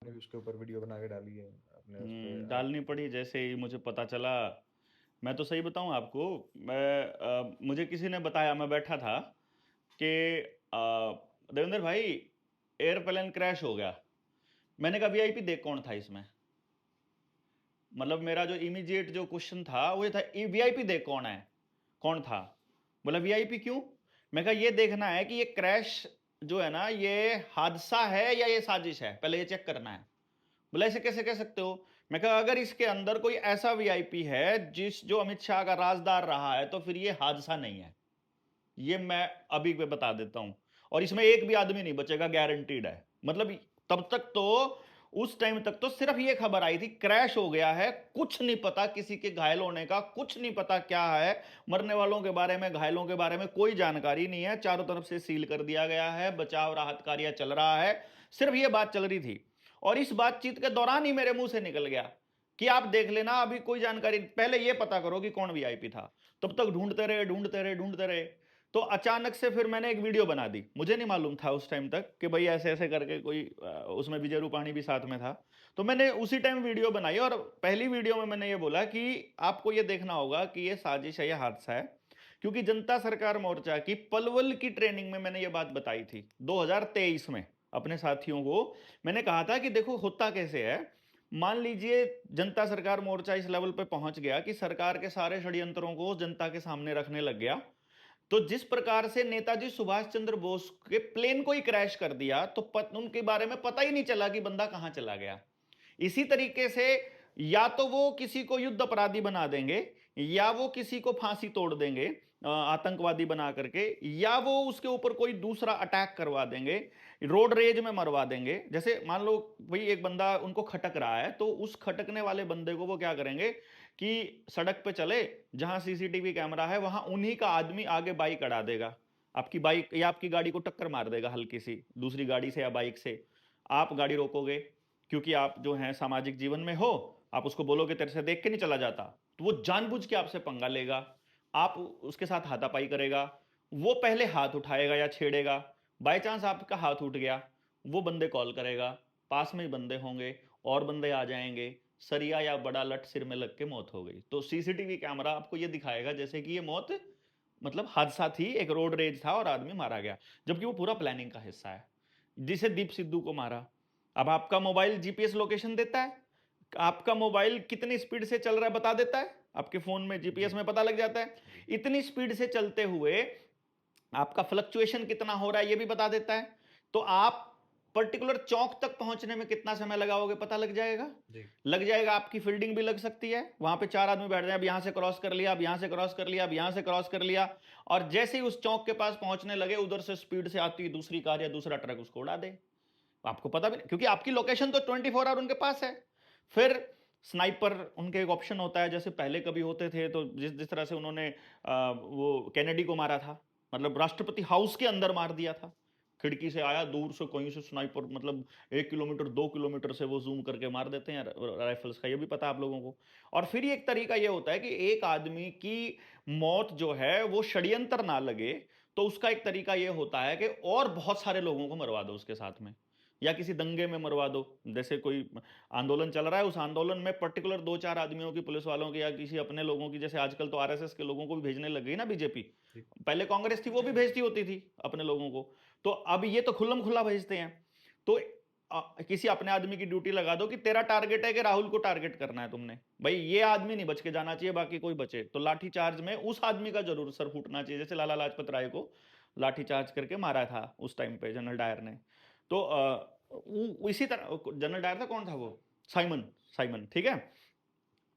आपने भी उसके ऊपर वीडियो बना के डाली है अपने उस पे डालनी पड़ी जैसे ही मुझे पता चला। मैं तो सही बताऊं आपको, मुझे किसी ने बताया, मैं बैठा था कि देवेंद्र भाई एयरप्लेन क्रैश हो गया। मैंने कहा वीआईपी देख कौन था इसमें। मतलब मेरा जो इमीडिएट जो क्वेश्चन था वो ये था, वीआईपी देख कौन है, कौन था। बोला वीआईपी क्यों। मैं कहा ये देखना है कि ये क्रैश जो है ना, ये हादसा है या ये साजिश है, पहले ये चेक करना है। बोला ऐसे कैसे कह सकते हो। मैं कहा अगर इसके अंदर कोई ऐसा वीआईपी है जिस जो अमित शाह का राजदार रहा है तो फिर ये हादसा नहीं है। ये मैं अभी पे बता देता हूं। और इसमें एक भी आदमी नहीं बचेगा, गारंटीड है। मतलब तब तक तो, उस टाइम तक तो सिर्फ ये खबर आई थी क्रैश हो गया है, कुछ नहीं पता किसी के घायल होने का, कुछ नहीं पता क्या है, मरने वालों के बारे में, घायलों के बारे में कोई जानकारी नहीं है। चारों तरफ से सील कर दिया गया है, बचाव राहत कार्य चल रहा है, सिर्फ ये बात चल रही थी। और इस बातचीत के दौरान ही मेरे मुंह से निकल गया कि आप देख लेना, अभी कोई जानकारी, पहले ये पता करो कि कौन वीआईपी था। तब तक ढूंढते रहे ढूंढते रहे ढूंढते रहे। तो अचानक से फिर मैंने एक वीडियो बना दी। मुझे नहीं मालूम था उस टाइम तक कि भाई ऐसे ऐसे करके कोई उसमें विजय रूपाणी भी साथ में था। तो मैंने उसी टाइम वीडियो बनाई और पहली वीडियो में मैंने ये बोला कि आपको ये देखना होगा कि ये साजिश है, ये हादसा है। क्योंकि जनता सरकार मोर्चा की पलवल की ट्रेनिंग में मैंने ये बात बताई थी 2023 में अपने साथियों को। मैंने कहा था कि देखो होता कैसे है। मान लीजिए जनता सरकार मोर्चा इस लेवल पे पहुंच गया कि सरकार के सारे षड्यंत्रों को जनता के सामने रखने लग गया। तो जिस प्रकार से नेताजी सुभाष चंद्र बोस के प्लेन को ही क्रैश कर दिया तो उनके बारे में पता ही नहीं चला कि बंदा कहां चला गया। इसी तरीके से या तो वो किसी को युद्ध अपराधी बना देंगे, या वो किसी को फांसी तोड़ देंगे आतंकवादी बना करके, या वो उसके ऊपर कोई दूसरा अटैक करवा देंगे, रोड रेज में मरवा देंगे। जैसे मान लो भाई एक बंदा उनको खटक रहा है, तो उस खटकने वाले बंदे को वो क्या करेंगे कि सड़क पे चले, जहां सीसीटीवी कैमरा है वहां उन्हीं का आदमी आगे बाइक अड़ा देगा, आपकी बाइक या आपकी गाड़ी को टक्कर मार देगा हल्की सी दूसरी गाड़ी से या बाइक से। आप गाड़ी रोकोगे, क्योंकि आप जो हैं सामाजिक जीवन में हो, आप उसको बोलोगे तेरे से देख के नहीं चला जाता, तो वो जानबूझ के आपसे पंगा लेगा, आप उसके साथ हाथापाई करेगा। वो पहले हाथ उठाएगा या छेड़ेगा, बाय चांस आपका हाथ उठ गया, वो बंदे कॉल करेगा, पास में ही बंदे होंगे और बंदे आ जाएंगे, सरिया या बड़ा लट सिर में लग के मौत हो गई। तो सीसीटीवी कैमरा आपको ये दिखाएगा जैसे कि ये मौत मतलब हादसा थी, एक रोड रेज था और आदमी मारा गया, जबकि वो पूरा प्लानिंग का हिस्सा है। जिसे दीप सिद्धू को मारा, अब आपका मोबाइल जीपीएस लोकेशन देता है, आपका मोबाइल कितनी स्पीड से चल रहा है बता देता है, आपके फोन में जीपीएस जी में पता लग जाता है। जी इतनी स्पीड से चलते हुए आपका फ्लक्चुएशन कितना हो रहा है ये भी बता देता है। तो आप पर्टिकुलर चौक तक पहुंचने में कितना समय लगाओगे पता लग जाएगा। जी लग जाएगा, आपकी फील्डिंग भी लग सकती है, वहां पे चार आदमी बैठ जाए, अब यहां से क्रॉस कर लिया, अब यहां से क्रॉस कर लिया, अब यहां से क्रॉस कर लिया, और जैसे ही उस चौक के पास पहुंचने लगे उधर से स्पीड से आती दूसरी कार या दूसरा ट्रक उसको उड़ा दे। आपको पता भी नहीं, क्योंकि आपकी लोकेशन तो 24 आवर उनके पास है। फिर स्नाइपर उनके एक ऑप्शन होता है, जैसे पहले कभी होते थे, तो जिस जिस तरह से उन्होंने वो कैनेडी को मारा था, मतलब राष्ट्रपति हाउस के अंदर मार दिया था, खिड़की से आया, दूर से कहीं से स्नाइपर, मतलब 1 किलोमीटर 2 किलोमीटर से वो जूम करके मार देते हैं राइफल्स का, ये भी पता है आप लोगों को। और फिर एक तरीका ये होता है कि एक आदमी की मौत जो है वो षड्यंत्र ना लगे, तो उसका एक तरीका ये होता है कि और बहुत सारे लोगों को मरवा दो उसके साथ में, या किसी दंगे में मरवा दो। जैसे कोई आंदोलन चल रहा है, उस आंदोलन में पर्टिकुलर दो चार आदमियों की, पुलिस वालों की या किसी अपने लोगों की, जैसे आजकल तो आरएसएस के लोगों को भी भेजने लग गई ना बीजेपी। जी पहले कांग्रेस थी वो भी भेजती होती थी अपने लोगों को, तो अब ये तो खुल्लम खुल्ला भेजते हैं। तो किसी अपने आदमी की ड्यूटी लगा दो कि तेरा टारगेट है कि राहुल को टारगेट करना है तुमने, भाई ये आदमी नहीं बच के जाना चाहिए, बाकी कोई बचे, तो लाठी चार्ज में उस आदमी का जरूर सर फूटना चाहिए। जैसे लाला लाजपत राय को लाठी चार्ज करके मारा था उस टाइम पे जनरल डायर ने। तो इसी तरह जनरल डायर था, कौन था वो, साइमन, साइमन, ठीक है।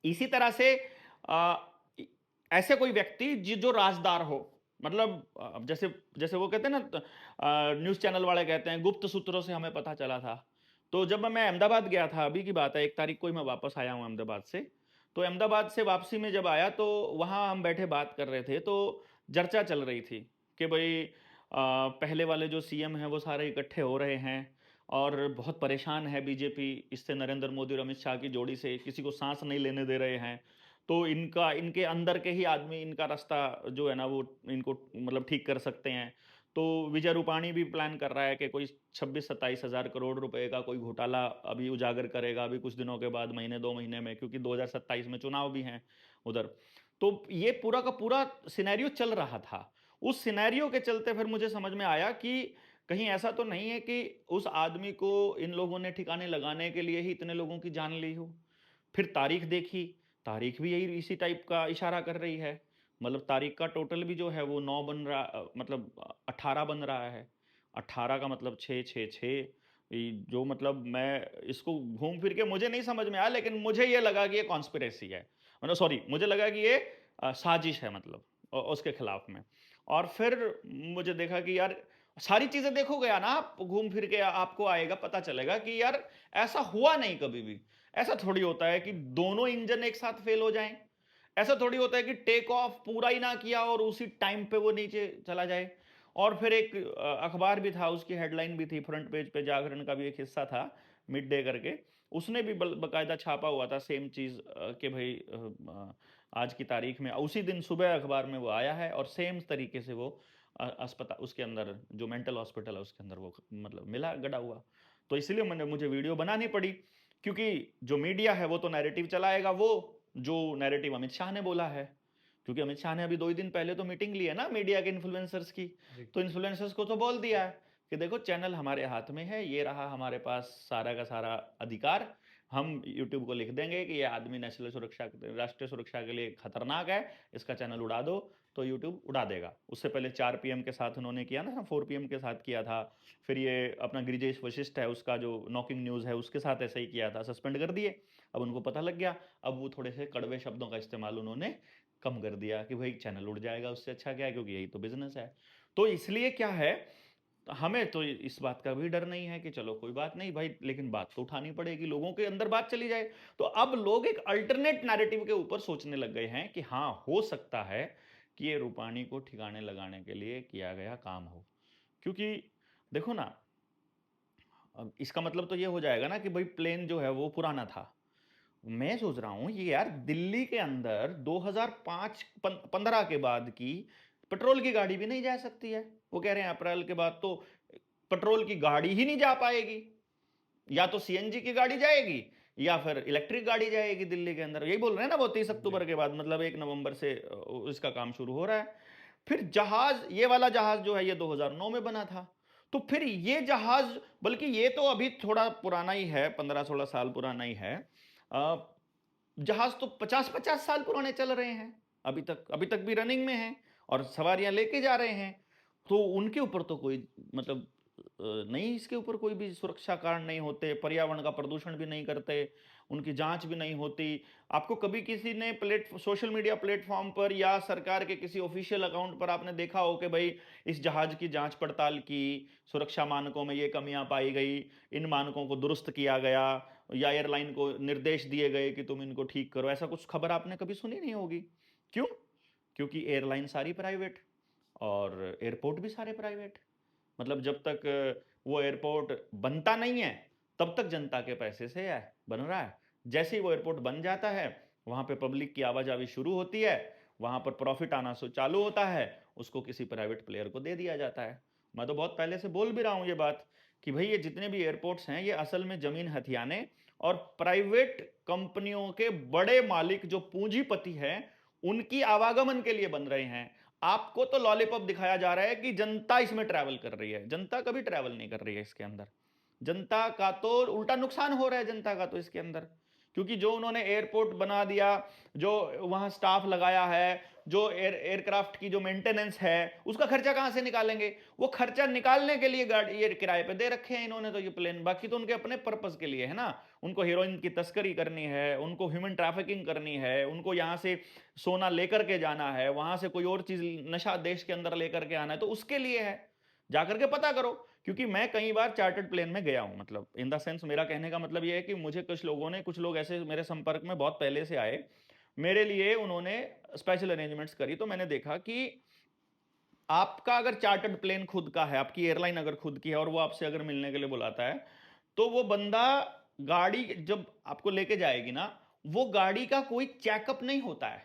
इसी तरह से आ, ऐसे कोई व्यक्ति जो राजदार हो, मतलब जैसे जैसे वो कहते हैं ना, न्यूज चैनल वाले कहते हैं गुप्त सूत्रों से हमें पता चला था। तो जब मैं अहमदाबाद गया था, अभी की बात है, 1 तारीख को ही मैं वापस आया हूँ अहमदाबाद से। तो अहमदाबाद से वापसी में जब आया तो वहां हम बैठे बात कर रहे थे, तो चर्चा चल रही थी कि भाई पहले वाले जो सीएम हैं वो सारे इकट्ठे हो रहे हैं और बहुत परेशान है बीजेपी इससे, नरेंद्र मोदी और अमित शाह की जोड़ी से, किसी को सांस नहीं लेने दे रहे हैं। तो इनका, इनके अंदर के ही आदमी इनका रास्ता जो है ना वो इनको मतलब ठीक कर सकते हैं। तो विजय रूपाणी भी प्लान कर रहा है कि कोई 26-27 हज़ार करोड़ रुपए का कोई घोटाला अभी उजागर करेगा अभी कुछ दिनों के बाद, महीने 2 महीने में, क्योंकि 2027 में चुनाव भी हैं उधर। तो ये पूरा का पूरा सिनेरियो चल रहा था। उस सिनेरियो के चलते फिर मुझे समझ में आया कि कहीं ऐसा तो नहीं है कि उस आदमी को इन लोगों ने ठिकाने लगाने के लिए ही इतने लोगों की जान ली हो। फिर तारीख देखी, तारीख भी यही इसी टाइप का इशारा कर रही है। मतलब तारीख का टोटल भी जो है वो 9 बन रहा, मतलब 18 बन रहा है। 18 का मतलब 6 6 6, जो मतलब मैं इसको घूम फिर के मुझे नहीं समझ में आया, लेकिन मुझे ये लगा कि ये कॉन्स्पिरेसी है, मतलब सॉरी, मुझे लगा कि ये साजिश है, मतलब उसके खिलाफ में। और फिर मुझे देखा कि यार सारी चीजें देखोगे ना आप, घूम फिर के आपको आएगा, पता चलेगा कि यार ऐसा हुआ नहीं कभी भी। ऐसा थोड़ी होता है कि दोनों इंजन एक साथ फेल हो जाएं। ऐसा थोड़ी होता है कि टेक ऑफ पूरा ही ना किया और उसी टाइम पे वो नीचे चला जाए। और फिर एक अखबार भी था, उसकी हेडलाइन भी थी, फ्रंट पेज पे जागरण का भी एक हिस्सा था, मिड डे करके, उसने भी बकायदा छापा हुआ था सेम चीज कि भाई आज की तारीख में उसी दिन सुबह अखबार में वो आया है और सेम तरीके से वो अस्पताल, उसके अंदर जो मेंटल हॉस्पिटल है उसके अंदर वो मतलब मिला गड़ा हुआ। तो इसलिए मुझे वीडियो बनानी पड़ी, क्योंकि जो मीडिया है वो तो नैरेटिव चलाएगा, वो जो नैरेटिव अमित शाह ने बोला है, क्योंकि अमित शाह ने अभी 2 ही दिन पहले तो मीटिंग ली है ना मीडिया के इन्फ्लुएंसर्स की। तो इन्फ्लुएंसर्स को तो बोल दिया है कि देखो चैनल हमारे हाथ में है, ये रहा हमारे पास सारा का सारा अधिकार, हम यूट्यूब को लिख देंगे कि ये आदमी नेशनल सुरक्षा, राष्ट्रीय सुरक्षा के लिए खतरनाक है, इसका चैनल उड़ा दो, तो यूट्यूब उड़ा देगा। उससे पहले 4 PM के साथ उन्होंने किया ना, 4 PM के साथ किया था। फिर ये अपना गिरिजेश वशिष्ठ है, उसका जो नॉकिंग न्यूज़ है उसके साथ ऐसा ही किया था, सस्पेंड कर दिए। अब उनको पता लग गया, अब वो थोड़े से कड़वे शब्दों का इस्तेमाल उन्होंने कम कर दिया कि भाई चैनल उड़ जाएगा, उससे अच्छा क्या है, क्योंकि यही तो बिजनेस है। तो इसलिए क्या है, हमें तो इस बात का भी डर नहीं है कि चलो कोई बात नहीं भाई, लेकिन बात तो उठानी पड़ेगी, लोगों के अंदर बात चली जाए। तो अब लोग एक अल्टरनेट नैरेटिव के ऊपर सोचने लग गए हैं कि हाँ, हो सकता है कि ये रूपाणी को ठिकाने लगाने के लिए किया गया काम हो। क्योंकि देखो ना, अब इसका मतलब तो ये हो जाएगा ना कि भाई प्लेन जो है वो पुराना था। मैं सोच रहा हूँ ये यार, दिल्ली के अंदर 2005-15 के बाद की पेट्रोल की गाड़ी भी नहीं जा सकती है। वो कह रहे हैं अप्रैल के बाद तो पेट्रोल की गाड़ी ही नहीं जा पाएगी, या तो सीएनजी की गाड़ी जाएगी या फिर इलेक्ट्रिक गाड़ी जाएगी दिल्ली के अंदर। यही बोल रहे हैं ना वो, 30 अक्टूबर के बाद, मतलब 1 नवंबर से इसका काम शुरू हो रहा है। फिर जहाज, ये वाला जहाज जो है ये 2009 में बना था। तो फिर ये जहाज, बल्कि ये तो अभी थोड़ा पुराना ही है, 15-16 साल पुराना ही है। जहाज तो 50-50 साल पुराने चल रहे हैं, अभी तक भी रनिंग में हैं और सवारियां लेके जा रहे हैं। तो उनके ऊपर तो कोई मतलब नहीं, इसके ऊपर कोई भी सुरक्षा कारण नहीं होते, पर्यावरण का प्रदूषण भी नहीं करते, उनकी जांच भी नहीं होती। आपको कभी किसी ने सोशल मीडिया प्लेटफॉर्म पर या सरकार के किसी ऑफिशियल अकाउंट पर आपने देखा हो कि भाई इस जहाज की जांच पड़ताल की, सुरक्षा मानकों में ये कमियां पाई गई, इन मानकों को दुरुस्त किया गया, या एयरलाइन को निर्देश दिए गए कि तुम इनको ठीक करो, ऐसा कुछ खबर आपने कभी सुनी नहीं होगी। क्यों? क्योंकि एयरलाइन सारी प्राइवेट और एयरपोर्ट भी सारे प्राइवेट। मतलब जब तक वो एयरपोर्ट बनता नहीं है तब तक जनता के पैसे से है बन रहा है। जैसे ही वो एयरपोर्ट बन जाता है, वहां पे पब्लिक की आवाजाही शुरू होती है, वहां पर प्रॉफिट आना चालू होता है, उसको किसी प्राइवेट प्लेयर को दे दिया जाता है। मैं तो बहुत पहले से बोल भी रहा हूं ये बात कि भाई ये जितने भी एयरपोर्ट्स हैं ये असल में जमीन हथियाने और प्राइवेट कंपनियों के बड़े मालिक जो पूंजीपति हैं उनकी आवागमन के लिए बन रहे हैं। आपको तो लॉलीपॉप दिखाया जा रहा है कि जनता इसमें ट्रैवल कर रही है, जनता कभी ट्रैवल नहीं कर रही है इसके अंदर। जनता का तो उल्टा नुकसान हो रहा है, जनता का तो इसके अंदर, क्योंकि जो उन्होंने एयरपोर्ट बना दिया, जो वहां स्टाफ लगाया है, जो एयरक्राफ्ट की जो मेंटेनेंस है, उसका खर्चा कहां से निकालेंगे? वो खर्चा निकालने के लिए गाड़ी ये किराए पे दे रखे हैं इन्होंने तो ये प्लेन, बाकी तो उनके अपने पर्पस के लिए है ना। उनको हीरोइन की तस्करी करनी है, उनको ह्यूमन ट्रैफिकिंग करनी है, उनको यहां से सोना लेकर के जाना है, वहां से कोई और चीज नशा देश के अंदर लेकर के आना है, तो उसके लिए है। जाकर के पता करो, क्योंकि मैं कई बार चार्टर्ड प्लेन में गया हूं, मतलब इन द सेंस मेरा कहने का मतलब यह है कि मुझे कुछ लोग ऐसे मेरे संपर्क में बहुत पहले से आए, मेरे लिए उन्होंने स्पेशल अरेंजमेंट्स करी। तो मैंने देखा कि आपका अगर चार्टर्ड प्लेन खुद का है, आपकी एयरलाइन अगर खुद की है और वो आपसे अगर मिलने के लिए बुलाता है, तो वो बंदा गाड़ी जब आपको लेके जाएगी ना, वो गाड़ी का कोई चेकअप नहीं होता है,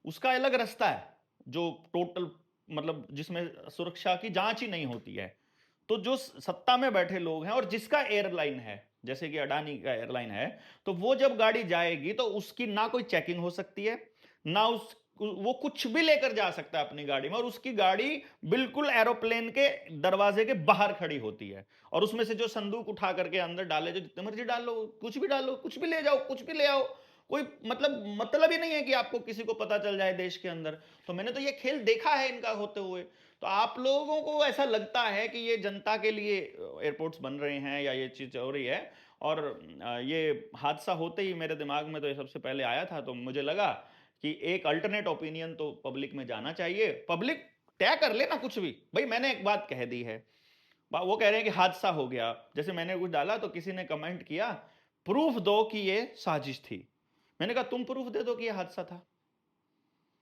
उसका अलग रास्ता है जो टोटल मतलब जिसमें सुरक्षा की जांच ही नहीं होती है। तो जो सत्ता में बैठे लोग हैं और जिसका एयरलाइन है, जैसे कि अडानी का एयरलाइन है, तो वो जब गाड़ी जाएगी तो उसकी ना कोई चेकिंग हो सकती है, ना वो कुछ भी लेकर जा सकता है अपनी गाड़ी में, और उसकी गाड़ी बिल्कुल एरोप्लेन के दरवाजे के बाहर खड़ी होती है, और उसमें से जो संदूक उठा करके अंदर डाले, जो जितने मर्जी डालो, कुछ भी डालो, कुछ भी ले जाओ, कुछ भी ले आओ, कोई मतलब ही नहीं है कि आपको किसी को पता चल जाए देश के अंदर। तो मैंने तो ये खेल देखा है इनका होते हुए। तो आप लोगों को ऐसा लगता है कि ये जनता के लिए एयरपोर्ट्स बन रहे हैं या ये चीज हो रही है, और ये हादसा होते ही मेरे दिमाग में तो ये सबसे पहले आया था, तो मुझे लगा कि एक अल्टरनेट ओपिनियन तो पब्लिक में जाना चाहिए। पब्लिक तय कर ले ना कुछ भी, भाई मैंने एक बात कह दी है, वो कह रहे हैं कि हादसा हो गया, जैसे मैंने कुछ डाला तो किसी ने कमेंट किया प्रूफ दो कि ये साजिश थी। मैंने कहा तुम प्रूफ दे दो कि ये हादसा था।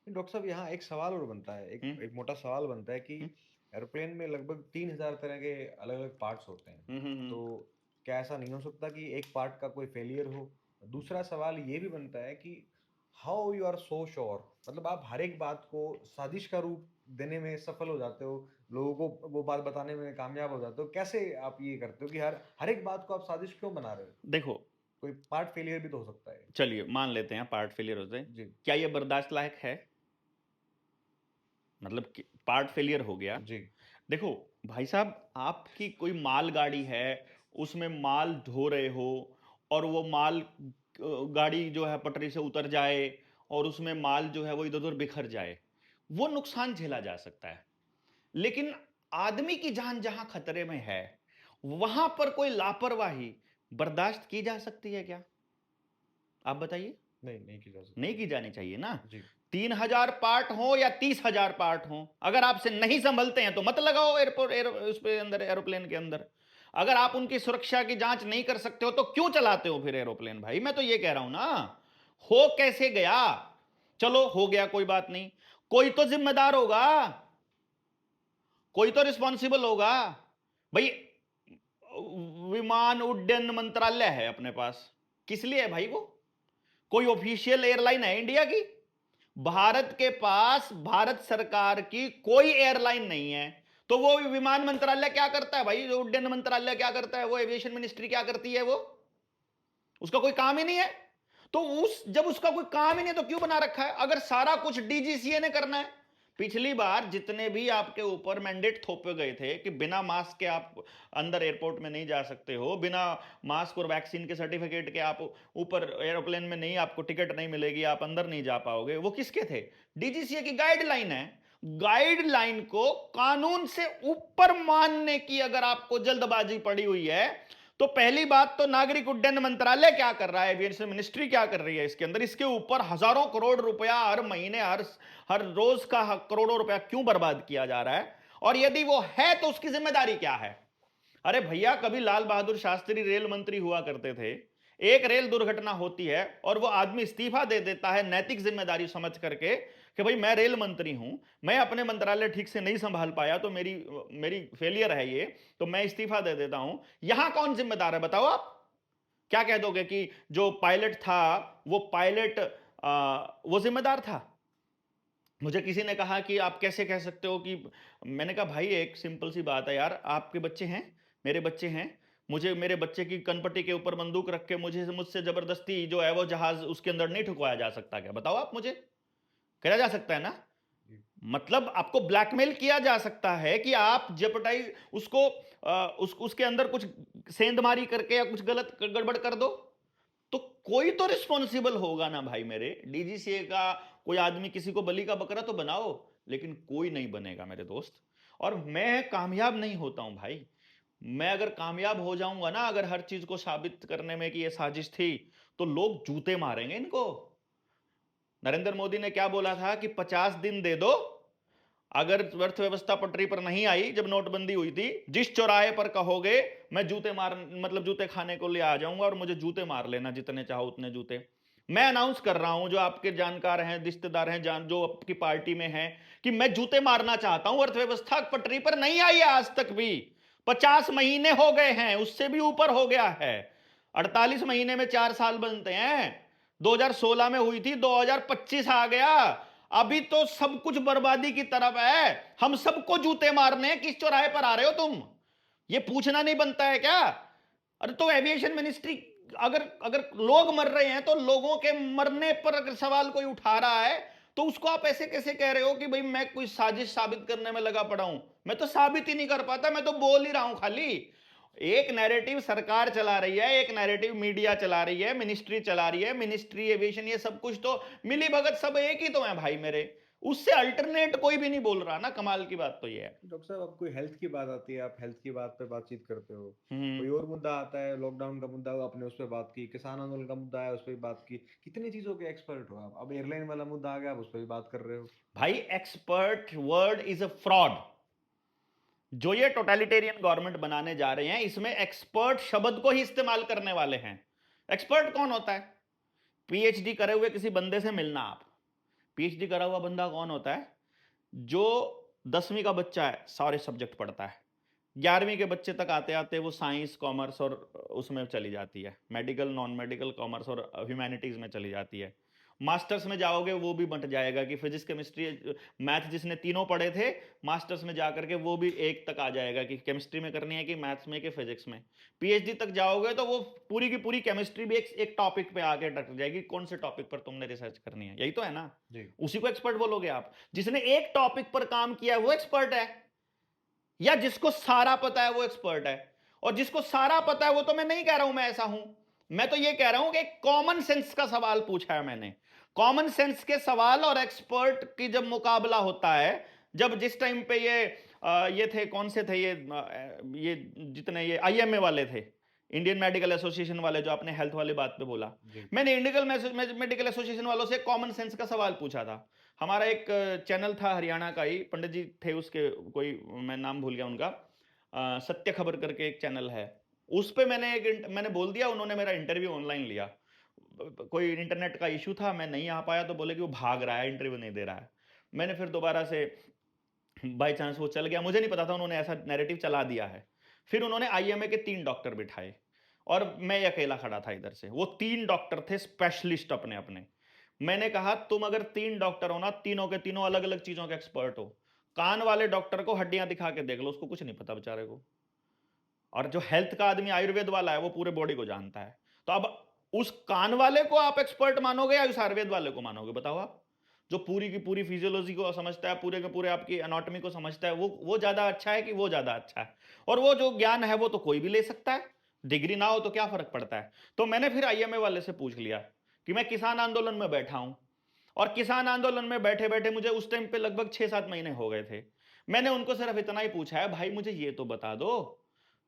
डॉक्टर साहब यहाँ एक सवाल और बनता है, एक मोटा सवाल बनता है कि एरोप्लेन में लगभग 3000 तरह के अलग अलग पार्ट्स होते हैं, तो क्या ऐसा नहीं हो सकता कि एक पार्ट का कोई फेलियर हो? दूसरा सवाल ये भी बनता है कि how you are so sure, मतलब आप हर एक बात को साजिश का रूप देने में सफल हो जाते हो, लोगों को वो बात बताने में कामयाब हो जाते हो, कैसे आप ये करते हो कि हर एक बात को आप साजिश क्यों बना रहे हो? देखो, कोई पार्ट फेलियर भी तो हो सकता है। चलिए मान लेते हैं पार्ट फेलियर होते हैं, जी क्या ये बर्दाश्त लायक है? मतलब पार्ट फेलियर हो गया। जी देखो भाई साहब, आपकी कोई माल गाड़ी है, उसमें माल ढो रहे हो, और वो माल गाड़ी जो है पटरी से उतर जाए, और उसमें माल जो है वो इधर उधर बिखर जाए, वो नुकसान झेला जा सकता है। लेकिन आदमी की जान जहां खतरे में है, वहां पर कोई लापरवाही बर्दाश्त की जा सकती है क्या? आप बताइए। नहीं की जा सकती। नहीं की जानी चाहिए ना। जी 3000 पार्ट हो या 30,000 पार्ट हो, अगर आपसे नहीं संभलते हैं तो मत लगाओ एयरपोर्ट उस पे अंदर, एरोप्लेन के अंदर। अगर आप उनकी सुरक्षा की जांच नहीं कर सकते हो तो क्यों चलाते हो फिर एरोप्लेन? भाई मैं तो ये कह रहा हूं ना, हो कैसे गया, चलो हो गया कोई बात नहीं, कोई तो जिम्मेदार होगा, कोई तो रिस्पॉन्सिबल होगा। भाई विमान उड्डयन मंत्रालय है अपने पास, किस लिए है भाई? वो कोई ऑफिशियल एयरलाइन है इंडिया की? भारत के पास भारत सरकार की कोई एयरलाइन नहीं है, तो वो विमान मंत्रालय क्या करता है भाई? जो उड्डयन मंत्रालय क्या करता है? वो एविएशन मिनिस्ट्री क्या करती है? वो उसका कोई काम ही नहीं है। तो जब उसका कोई काम ही नहीं है तो क्यों बना रखा है? अगर सारा कुछ डीजीसीए ने करना है, पिछली बार जितने भी आपके ऊपर मैंडेट थोपे गए थे कि बिना मास्क के आप अंदर एयरपोर्ट में नहीं जा सकते हो, बिना मास्क और वैक्सीन के सर्टिफिकेट के आप ऊपर एरोप्लेन में नहीं, आपको टिकट नहीं मिलेगी, आप अंदर नहीं जा पाओगे, वो किसके थे? डीजीसीए की गाइडलाइन है। गाइडलाइन को कानून से ऊपर मानने की अगर आपको जल्दबाजी पड़ी हुई है, तो पहली बात तो नागरिक उड्डयन मंत्रालय क्या कर रहा है, एविएशन मिनिस्ट्री क्या कर रही है इसके अंदर? इसके ऊपर हजारों करोड़ रुपया हर महीने, हर रोज का करोड़ों रुपया क्यों बर्बाद किया जा रहा है? और यदि वो है तो उसकी जिम्मेदारी क्या है? अरे भैया, कभी लाल बहादुर शास्त्री रेल मंत्री हुआ करते थे, एक रेल दुर्घटना होती है और वो आदमी इस्तीफा दे देता है नैतिक जिम्मेदारी समझ करके कि भाई मैं रेल मंत्री हूं, मैं अपने मंत्रालय ठीक से नहीं संभाल पाया, तो मेरी फेलियर है ये, तो मैं इस्तीफा दे देता हूं। यहां कौन जिम्मेदार है बताओ? आप क्या कह दोगे कि जो पायलट था वो पायलट वो जिम्मेदार था? मुझे किसी ने कहा कि आप कैसे कह सकते हो कि, मैंने कहा भाई एक सिंपल सी बात है यार, आपके बच्चे हैं, मेरे बच्चे हैं, मुझे मेरे बच्चे की कनपट्टी के ऊपर बंदूक रख के मुझसे जबरदस्ती जो है वो जहाज उसके अंदर नहीं ठुकवाया जा सकता क्या? बताओ आप मुझे। करा जा सकता है ना? मतलब आपको ब्लैकमेल किया जा सकता है कि आप जेपटाइज उसको उसके अंदर कुछ सेंधमारी करके या कुछ गलत गड़बड़ कर दो, तो कोई तो रिस्पॉन्सिबल होगा ना भाई मेरे। डीजीसीए का कोई आदमी किसी को बलि का बकरा तो बनाओ, लेकिन कोई नहीं बनेगा मेरे दोस्त। और मैं कामयाब नहीं होता हूं भाई, मैं अगर कामयाब हो जाऊंगा ना, अगर हर चीज को साबित करने में कि यह साजिश थी, तो लोग जूते मारेंगे इनको। नरेंद्र मोदी ने क्या बोला था कि 50 दिन दे दो, अगर अर्थव्यवस्था पटरी पर नहीं आई, जब नोटबंदी हुई थी, जिस चौराहे पर कहोगे मैं जूते खाने को ले आ जाऊंगा, और मुझे जूते मार लेना जितने चाहो उतने जूते। मैं अनाउंस कर रहा हूं, जो आपके जानकार हैं, रिश्तेदार हैं, जो आपकी पार्टी में हैं, कि मैं जूते मारना चाहता हूं। अर्थव्यवस्था पटरी पर नहीं आई है आज तक भी, 50 महीने हो गए हैं, उससे भी ऊपर हो गया है। 48 महीने में 4 साल बनते हैं, 2016 में हुई थी, 2025 आ गया, अभी तो सब कुछ बर्बादी की तरफ है, हम सबको जूते मारने हैं, किस चौराहे पर आ रहे हो तुम? ये पूछना नहीं बनता है क्या? अरे तो एविएशन मिनिस्ट्री, अगर अगर लोग मर रहे हैं तो लोगों के मरने पर अगर सवाल कोई उठा रहा है तो उसको आप ऐसे कैसे कह रहे हो कि भाई मैं कोई साजिश साबित करने में लगा पड़ा हूं? मैं तो साबित ही नहीं कर पाता, मैं तो बोल ही रहा हूं खाली। एक नैरेटिव सरकार चला रही है, एक नैरेटिव मीडिया चला रही है, मिनिस्ट्री चला रही है, मिनिस्ट्री एविएशन, ये सब कुछ तो मिली भगत सब एक ही तो है भाई मेरे, उससे अल्टरनेट कोई भी नहीं बोल रहा ना। कमाल की बात तो ये है। डॉक्टर साहब, अब कोई हेल्थ की बात आती है, आप हेल्थ की बात पे बातचीत करते हो, हम्म। कोई और मुद्दा आता है, लॉकडाउन का मुद्दा, आपने उस पर बात की, किसान आंदोलन का मुद्दा है, उस पर भी बात की, कितनी चीजों के एक्सपर्ट हो आप। अब एयरलाइन वाला मुद्दा आ गया, आप उस पर भी बात कर रहे हो। भाई expert word is a fraud. जो ये टोटलिटेरियन गवर्नमेंट बनाने जा रहे हैं इसमें एक्सपर्ट शब्द को ही इस्तेमाल करने वाले हैं। एक्सपर्ट कौन होता है? पीएचडी करे हुए किसी बंदे से मिलना आप। पीएचडी करा हुआ बंदा कौन होता है? जो 10वीं का बच्चा है, सारे सब्जेक्ट पढ़ता है, 11वीं के बच्चे तक आते आते वो साइंस कॉमर्स और उसमें चली जाती है, मेडिकल नॉन मेडिकल कॉमर्स और ह्यूमैनिटीज में चली जाती है। मास्टर्स में जाओगे वो भी बंट जाएगा कि फिजिक्स केमिस्ट्री मैथ जिसने तीनों पढ़े थे, मास्टर्स में जाकर के वो भी एक तक आ जाएगा कि केमिस्ट्री में करनी है कि मैथ्स में कि फिजिक्स में। पीएचडी तक जाओगे तो वो पूरी की पूरी केमिस्ट्री भी एक टॉपिक पे आके अटक जाएगी, कौन से टॉपिक पर तुमने रिसर्च करनी है, यही तो है ना। जी। उसी को एक्सपर्ट बोलोगे आप। जिसने एक टॉपिक पर काम किया वो एक्सपर्ट है, या जिसको सारा पता है वो एक्सपर्ट है? और जिसको सारा पता है वो तो मैं नहीं कह रहा हूं मैं ऐसा हूं, मैं तो ये कह रहा हूं कि कॉमन सेंस का सवाल पूछा है मैंने। कॉमन सेंस के सवाल और एक्सपर्ट की जब मुकाबला होता है, जब जिस टाइम पे ये थे, कौन से थे ये जितने ये आईएमए वाले थे, इंडियन मेडिकल एसोसिएशन वाले, जो आपने हेल्थ वाली बात पे बोला, जी। मैंने इंडियन मेडिकल एसोसिएशन वालों से कॉमन सेंस का सवाल पूछा था। हमारा एक चैनल था हरियाणा का ही, पंडित जी थे उसके, कोई मैं नाम भूल गया उनका, सत्य खबर करके एक चैनल है, उस पे मैंने बोल दिया, उन्होंने मेरा इंटरव्यू ऑनलाइन लिया। कोई इंटरनेट का इशू था, मैं नहीं आ पाया, तो बोले कि वो भाग रहा है, इंटरव्यू नहीं दे रहा है। मैंने फिर दोबारा से, बाई चांस वो चल गया, मुझे नहीं पता था उन्होंने ऐसा नैरेटिव चला दिया है। फिर उन्होंने आईएमए के 3 डॉक्टर बिठाए और मैं अकेला खड़ा था इधर से। वो 3 डॉक्टर थे स्पेशलिस्ट अपने अपने। मैंने कहा तुम अगर 3 डॉक्टर हो ना, तीनों के तीनों अलग अलग चीजों के एक्सपर्ट हो। कान वाले डॉक्टर को हड्डियां दिखा के देख लो, उसको कुछ नहीं पता बेचारे को। और जो हेल्थ का आदमी आयुर्वेद वाला है वो पूरे बॉडी को जानता है। तो अब उस कान वाले को आप एक्सपर्ट मानोगे या उस आयुर्वेद वाले को मानोगे, बताओ आप? जो पूरी की पूरी फिजियोलॉजी को समझता है, पूरे के पूरे आपकी एनाटॉमी को समझता है, वो ज्यादा अच्छा है कि वो ज्यादा अच्छा है? और वो जो ज्ञान है वो तो कोई भी ले सकता है, डिग्री ना हो तो क्या फर्क पड़ता है? तो मैंने फिर आईएमए वाले से पूछ लिया कि मैं किसान आंदोलन में बैठा हूं, और किसान आंदोलन में बैठे बैठे मुझे उस टाइम पे लगभग 6-7 महीने हो गए थे। मैंने उनको सिर्फ इतना ही पूछा है, भाई मुझे ये तो बता दो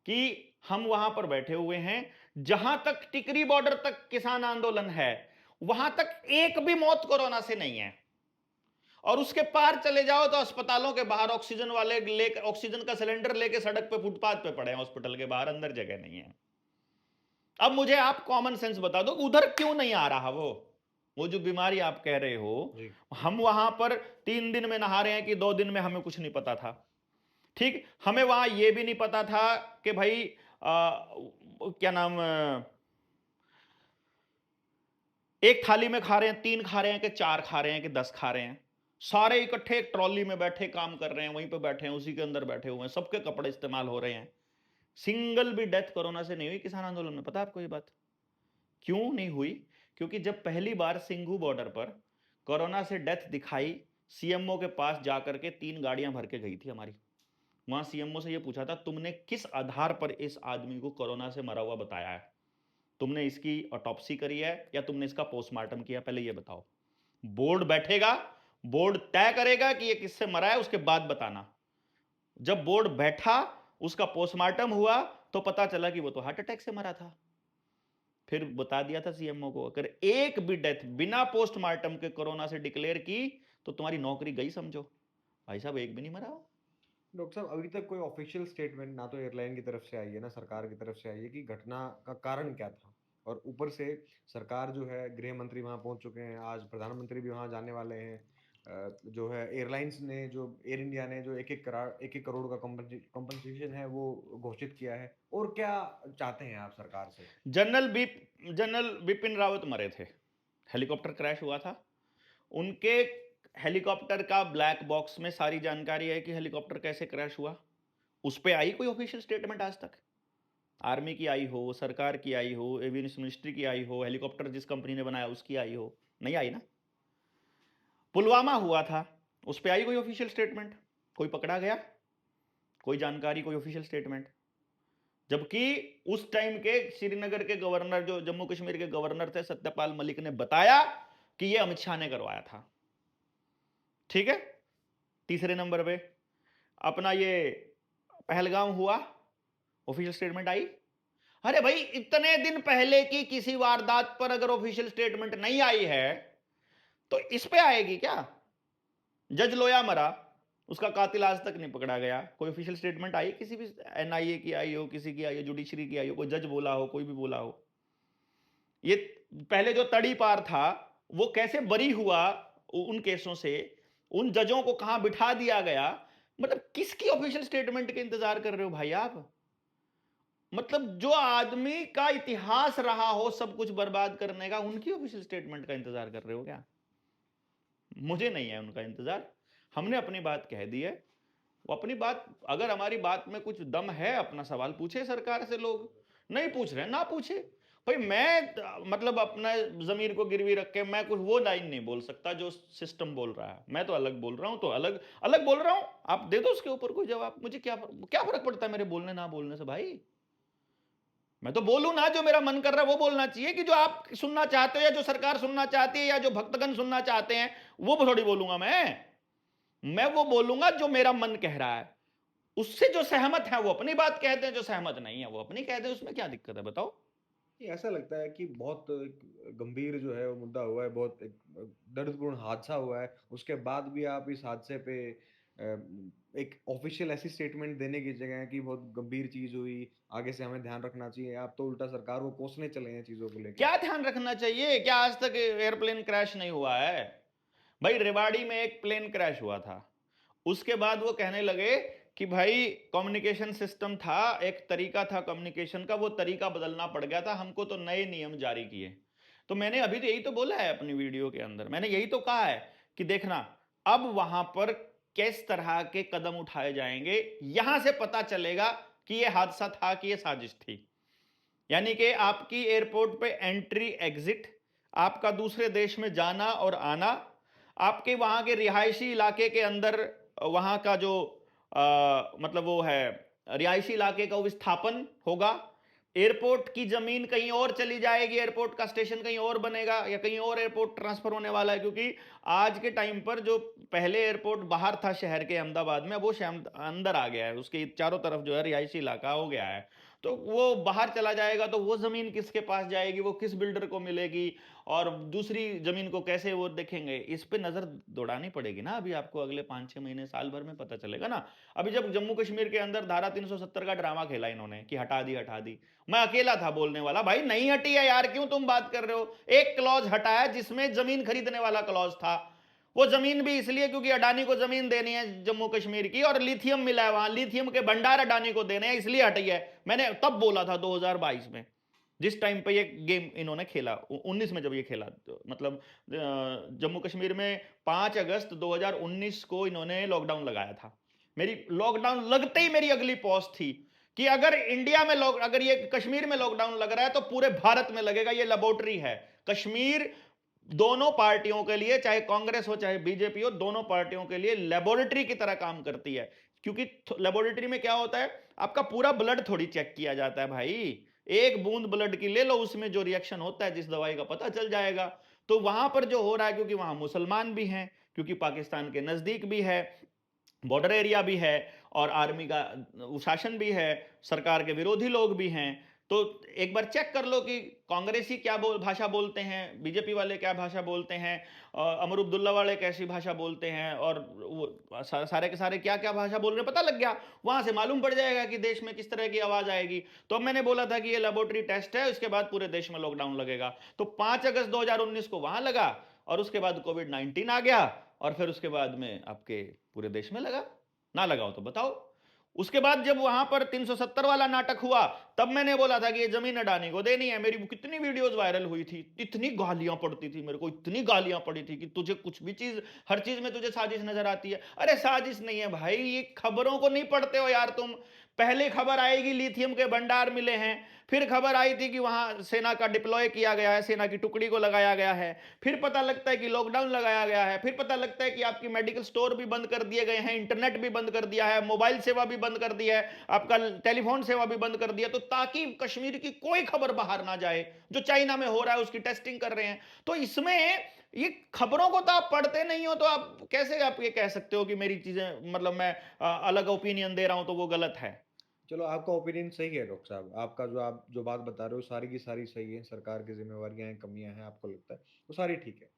कि हम वहां पर बैठे हुए हैं, जहां तक टिकरी बॉर्डर तक किसान आंदोलन है, वहां तक एक भी मौत कोरोना से नहीं है, और उसके पार चले जाओ तो अस्पतालों के बाहर ऑक्सीजन वाले लेकर, ऑक्सीजन का सिलेंडर लेके सड़क पे फुटपाथ पे पड़े हैं, हॉस्पिटल के बाहर, अंदर जगह नहीं है। अब मुझे आप कॉमन सेंस बता दो, उधर क्यों नहीं आ रहा वो जो बीमारी आप कह रहे हो। जी। हम वहां पर 3 दिन में नहा रहे हैं कि 2 दिन में, हमें कुछ नहीं पता था। ठीक, हमें वहां यह भी नहीं पता था कि भाई क्या नाम, एक थाली में खा रहे हैं, 3 खा रहे हैं कि 4 खा रहे हैं कि 10 खा रहे हैं, सारे इकट्ठे एक ट्रॉली में बैठे काम कर रहे हैं, वहीं पे बैठे हैं, उसी के अंदर बैठे हुए हैं, सबके कपड़े इस्तेमाल हो रहे हैं। सिंगल भी डेथ कोरोना से नहीं हुई किसान आंदोलन में, पता है आपको ये बात? क्यों नहीं हुई? क्योंकि जब पहली बार सिंघू बॉर्डर पर कोरोना से डेथ दिखाई, सीएमओ के पास जाकर के 3 गाड़ियां भर के गई थी हमारी। वहां सीएमओ से यह पूछा था, तुमने किस आधार पर इस आदमी को कोरोना से मरा हुआ बताया है? तुमने इसकी ऑटोप्सी करी है या तुमने इसका पोस्टमार्टम किया? पहले यह बताओ। बोर्ड बैठेगा, बोर्ड तय करेगा कि यह किससे मरा है, उसके बाद बताना। जब बोर्ड बैठा, उसका पोस्टमार्टम हुआ, तो पता चला कि वो तो हार्ट अटैक से मरा था। फिर बता दिया था सीएमओ को, अगर एक भी डेथ बिना पोस्टमार्टम के कोरोना से डिक्लेयर की तो तुम्हारी नौकरी गई समझो। भाई साहब एक भी नहीं मरा। डॉक्टर साहब, अभी तक कोई ऑफिशियल स्टेटमेंट ना तो एयरलाइन की तरफ से आई है, ना सरकार की तरफ से आई है कि घटना का कारण क्या था। और ऊपर से सरकार जो है, गृह मंत्री वहां पहुंच चुके हैं, आज प्रधानमंत्री भी वहां जाने वाले हैं। जो है एयरलाइंस ने, जो एयर इंडिया ने जो 1-1 करोड़ का कंपनसेशन है वो घोषित किया है। और क्या चाहते हैं आप सरकार से? जनरल बिपिन रावत मरे थे, हेलीकॉप्टर क्रैश हुआ था, उनके हेलीकॉप्टर का ब्लैक बॉक्स में सारी जानकारी है कि हेलीकॉप्टर कैसे क्रैश हुआ, उस पे आई कोई ऑफिशियल स्टेटमेंट आज तक? आर्मी की आई हो, सरकार की आई हो, एविएशन मिनिस्ट्री की आई हो, हेलीकॉप्टर जिस कंपनी ने बनाया उसकी आई हो? नहीं आई ना। पुलवामा हुआ था, उस पे आई कोई ऑफिशियल स्टेटमेंट? कोई पकड़ा गया? कोई जानकारी, कोई ऑफिशियल स्टेटमेंट? जबकि उस टाइम के श्रीनगर के गवर्नर, जो जम्मू कश्मीर के गवर्नर थे, सत्यपाल मलिक ने बताया कि यह अमित शाह ने करवाया था। ठीक है। तीसरे नंबर पे अपना ये पहलगाम हुआ, ऑफिशियल स्टेटमेंट आई? अरे भाई, इतने दिन पहले की किसी वारदात पर अगर ऑफिशियल स्टेटमेंट नहीं आई है तो इस पे आएगी क्या? जज लोया मरा, उसका कातिल आज तक नहीं पकड़ा गया, कोई ऑफिशियल स्टेटमेंट आई? किसी भी एनआईए की आई हो, किसी की आई हो, जुडिशरी की आई हो, कोई जज बोला हो, कोई भी बोला हो? ये पहले जो तड़ी पार था वो कैसे बरी हुआ उन केसों से, उन जजों को कहां बिठा दिया गया? मतलब किसकी ऑफिशियल स्टेटमेंट के इंतजार कर रहे हो भाई आप? मतलब जो आदमी का इतिहास रहा हो सब कुछ बर्बाद करने का, उनकी ऑफिशियल स्टेटमेंट का इंतजार कर रहे हो क्या? मुझे नहीं है उनका इंतजार। हमने अपनी बात कह दी है। वो अपनी बात, अगर हमारी बात में कुछ दम है, अपना सवाल पूछे सरकार से। लोग नहीं पूछ रहे, ना पूछे भाई। मैं मतलब अपना जमीर को गिरवी रख के मैं कुछ वो लाइन नहीं बोल सकता जो सिस्टम बोल रहा है। मैं तो अलग बोल रहा हूं, तो अलग अलग बोल रहा हूं। आप दे दो उसके ऊपर कोई जवाब। मुझे क्या क्या फर्क पड़ता है मेरे बोलने ना बोलने से भाई? मैं तो बोलूं ना, जो मेरा मन कर रहा है वो बोलना चाहिए। कि जो आप सुनना चाहते हो या जो सरकार सुनना चाहती है या जो भक्तगण सुनना चाहते हैं वो थोड़ी बोलूंगा मैं वो बोलूंगा जो मेरा मन कह रहा है। उससे जो सहमत है वो अपनी बात कहते हैं, जो सहमत नहीं है वो अपनी कहते हैं। उसमें क्या दिक्कत है बताओ? ये ऐसा लगता है कि बहुत एक गंभीर जो है वो मुद्दा हुआ है, बहुत एक दर्दपूर्ण हादसा हुआ है, उसके बाद भी आप इस हादसे पे एक ऑफिशियल ऐसी स्टेटमेंट देने की जगह है कि बहुत गंभीर चीज़ हुई, आगे से हमें ध्यान रखना चाहिए। आप तो उल्टा सरकार को कोसने चले हैं चीज़ों को लेके। क्या ध्यान रखना चाहिए? क्या आज तक एयरप्लेन क्रैश नहीं हुआ है? भाई रेवाड़ी में एक प्लेन क्रैश हुआ था, उसके बाद वो कहने लगे कि भाई कम्युनिकेशन सिस्टम था, एक तरीका था कम्युनिकेशन का, वो तरीका बदलना पड़ गया था हमको, तो नए नियम जारी किए। तो मैंने अभी तो यही तो बोला है अपनी वीडियो के अंदर, मैंने यही तो कहा है कि देखना अब वहां पर किस तरह के कदम उठाए जाएंगे, यहां से पता चलेगा कि यह हादसा था कि यह साजिश थी। यानी कि आपकी एयरपोर्ट पे एंट्री एग्जिट, आपका दूसरे देश में जाना और आना, आपके वहां के रिहायशी इलाके के अंदर वहां का जो मतलब वो है रिहायशी इलाके का विस्थापन होगा। एयरपोर्ट की जमीन कहीं और चली जाएगी, एयरपोर्ट का स्टेशन कहीं और बनेगा या कहीं और एयरपोर्ट ट्रांसफर होने वाला है। क्योंकि आज के टाइम पर जो पहले एयरपोर्ट बाहर था शहर के अहमदाबाद में, वो अंदर आ गया है, उसके चारों तरफ जो है रिहायशी इलाका हो गया है। तो वो बाहर चला जाएगा तो वो जमीन किसके पास जाएगी, वो किस बिल्डर को मिलेगी, और दूसरी जमीन को कैसे वो देखेंगे? इस पे नजर दौड़ानी पड़ेगी ना। अभी आपको अगले 5-6 महीने, साल भर में पता चलेगा ना। अभी जब जम्मू कश्मीर के अंदर धारा 370 का ड्रामा खेला इन्होंने कि हटा दी हटा दी, मैं अकेला था बोलने वाला, भाई नहीं हटी है यार, क्यों तुम बात कर रहे हो? एक क्लॉज हटा है जिसमें जमीन खरीदने वाला क्लॉज था। वो जमीन भी इसलिए क्योंकि अडानी को जमीन देनी है जम्मू कश्मीर की, और लिथियम मिला है वहां, लिथियम के भंडार अडानी को देने हैं, इसलिए हटी है। मैंने तब बोला था 2022 में, जिस टाइम पे ये गेम इन्होंने खेला, 19 में जब ये खेला, तो मतलब जम्मू कश्मीर में 5 अगस्त 2019 को इन्होंने लॉकडाउन लगाया था। मेरी लॉकडाउन लगते ही मेरी अगली पोस्ट थी कि अगर इंडिया में अगर ये कश्मीर में लॉकडाउन लग रहा है तो पूरे भारत में लगेगा। ये लेबोरेटरी है कश्मीर, दोनों पार्टियों के लिए, चाहे कांग्रेस हो चाहे बीजेपी हो, दोनों पार्टियों के लिए लेबोरेटरी की तरह काम करती है। क्योंकि लेबोरेटरी में क्या होता है, आपका पूरा ब्लड थोड़ी चेक किया जाता है भाई। एक बूंद ब्लड की ले लो, उसमें जो रिएक्शन होता है जिस दवाई का, पता चल जाएगा। तो वहां पर जो हो रहा है, क्योंकि वहां मुसलमान भी हैं, क्योंकि पाकिस्तान के नजदीक भी है, बॉर्डर एरिया भी है, और आर्मी का शासन भी है, सरकार के विरोधी लोग भी हैं। तो एक बार चेक कर लो कि कांग्रेसी क्या भाषा बोलते हैं, बीजेपी वाले क्या भाषा बोलते हैं, अमर अब्दुल्ला वाले कैसी भाषा बोलते हैं, और वो सारे के सारे क्या क्या भाषा बोल रहे हैं, पता लग गया। वहां से मालूम पड़ जाएगा कि देश में किस तरह की आवाज आएगी। तो अब मैंने बोला था कि ये लेबोरेटरी टेस्ट है, उसके बाद पूरे देश में लॉकडाउन लगेगा। तो 5 अगस्त 2019 को वहां लगा, और उसके बाद कोविड-19 आ गया, और फिर उसके बाद में आपके पूरे देश में लगा। ना लगाओ तो बताओ। उसके बाद जब वहां पर 370 वाला नाटक हुआ, तब मैंने बोला था कि ये जमीन अडानी को देनी है। मेरी कितनी वीडियोस वायरल हुई थी, इतनी गालियां पड़ती थी मेरे को, इतनी गालियां पड़ी थी कि तुझे कुछ भी चीज, हर चीज में तुझे साजिश नजर आती है। अरे साजिश नहीं है भाई, ये खबरों को नहीं पढ़ते हो यार तुम। पहले खबर आएगी लिथियम के भंडार मिले हैं, फिर खबर आई थी कि वहां सेना का डिप्लॉय किया गया है, सेना की टुकड़ी को लगाया गया है, फिर पता लगता है कि लॉकडाउन लगाया गया है, फिर पता लगता है कि आपकी मेडिकल स्टोर भी बंद कर दिए गए हैं, इंटरनेट भी बंद कर दिया है, मोबाइल सेवा भी बंद कर दी है, आपका टेलीफोन सेवा भी बंद कर दिया, तो ताकि कश्मीर की कोई खबर बाहर ना जाए। जो चाइना में हो रहा है उसकी टेस्टिंग कर रहे हैं। तो इसमें ये खबरों को तो आप पढ़ते नहीं हो, तो आप कैसे आप ये कह सकते हो कि मेरी चीजें, मतलब मैं अलग ओपिनियन दे रहा हूं तो वो गलत है? चलो, आपका ओपिनियन सही है डॉक्टर साहब। आपका आप जो बात बता रहे हो सारी की सारी सही है। सरकार की जिम्मेवारियां हैं, कमियां हैं, आपको लगता है वो सारी ठीक है।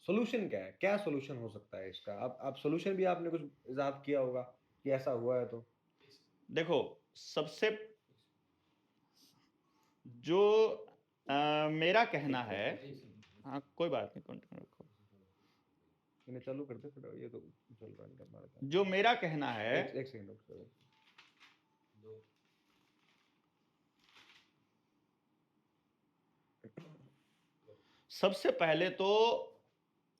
सोल्यूशन क्या है? क्या सोल्यूशन हो सकता है इसका? आप सोल्यूशन भी आपने कुछ इजाद किया होगा कि ऐसा हुआ है तो। देखो, सबसे जो मेरा कहना है, हाँ कोई बात नहीं, कंटिन्यू रखो। इन्हें चालू करते फिर, ये तो चल रहा है हमारे साथ। जो मेरा कहना है, एक सेकंड डॉक्टर साहब। सबसे पहले तो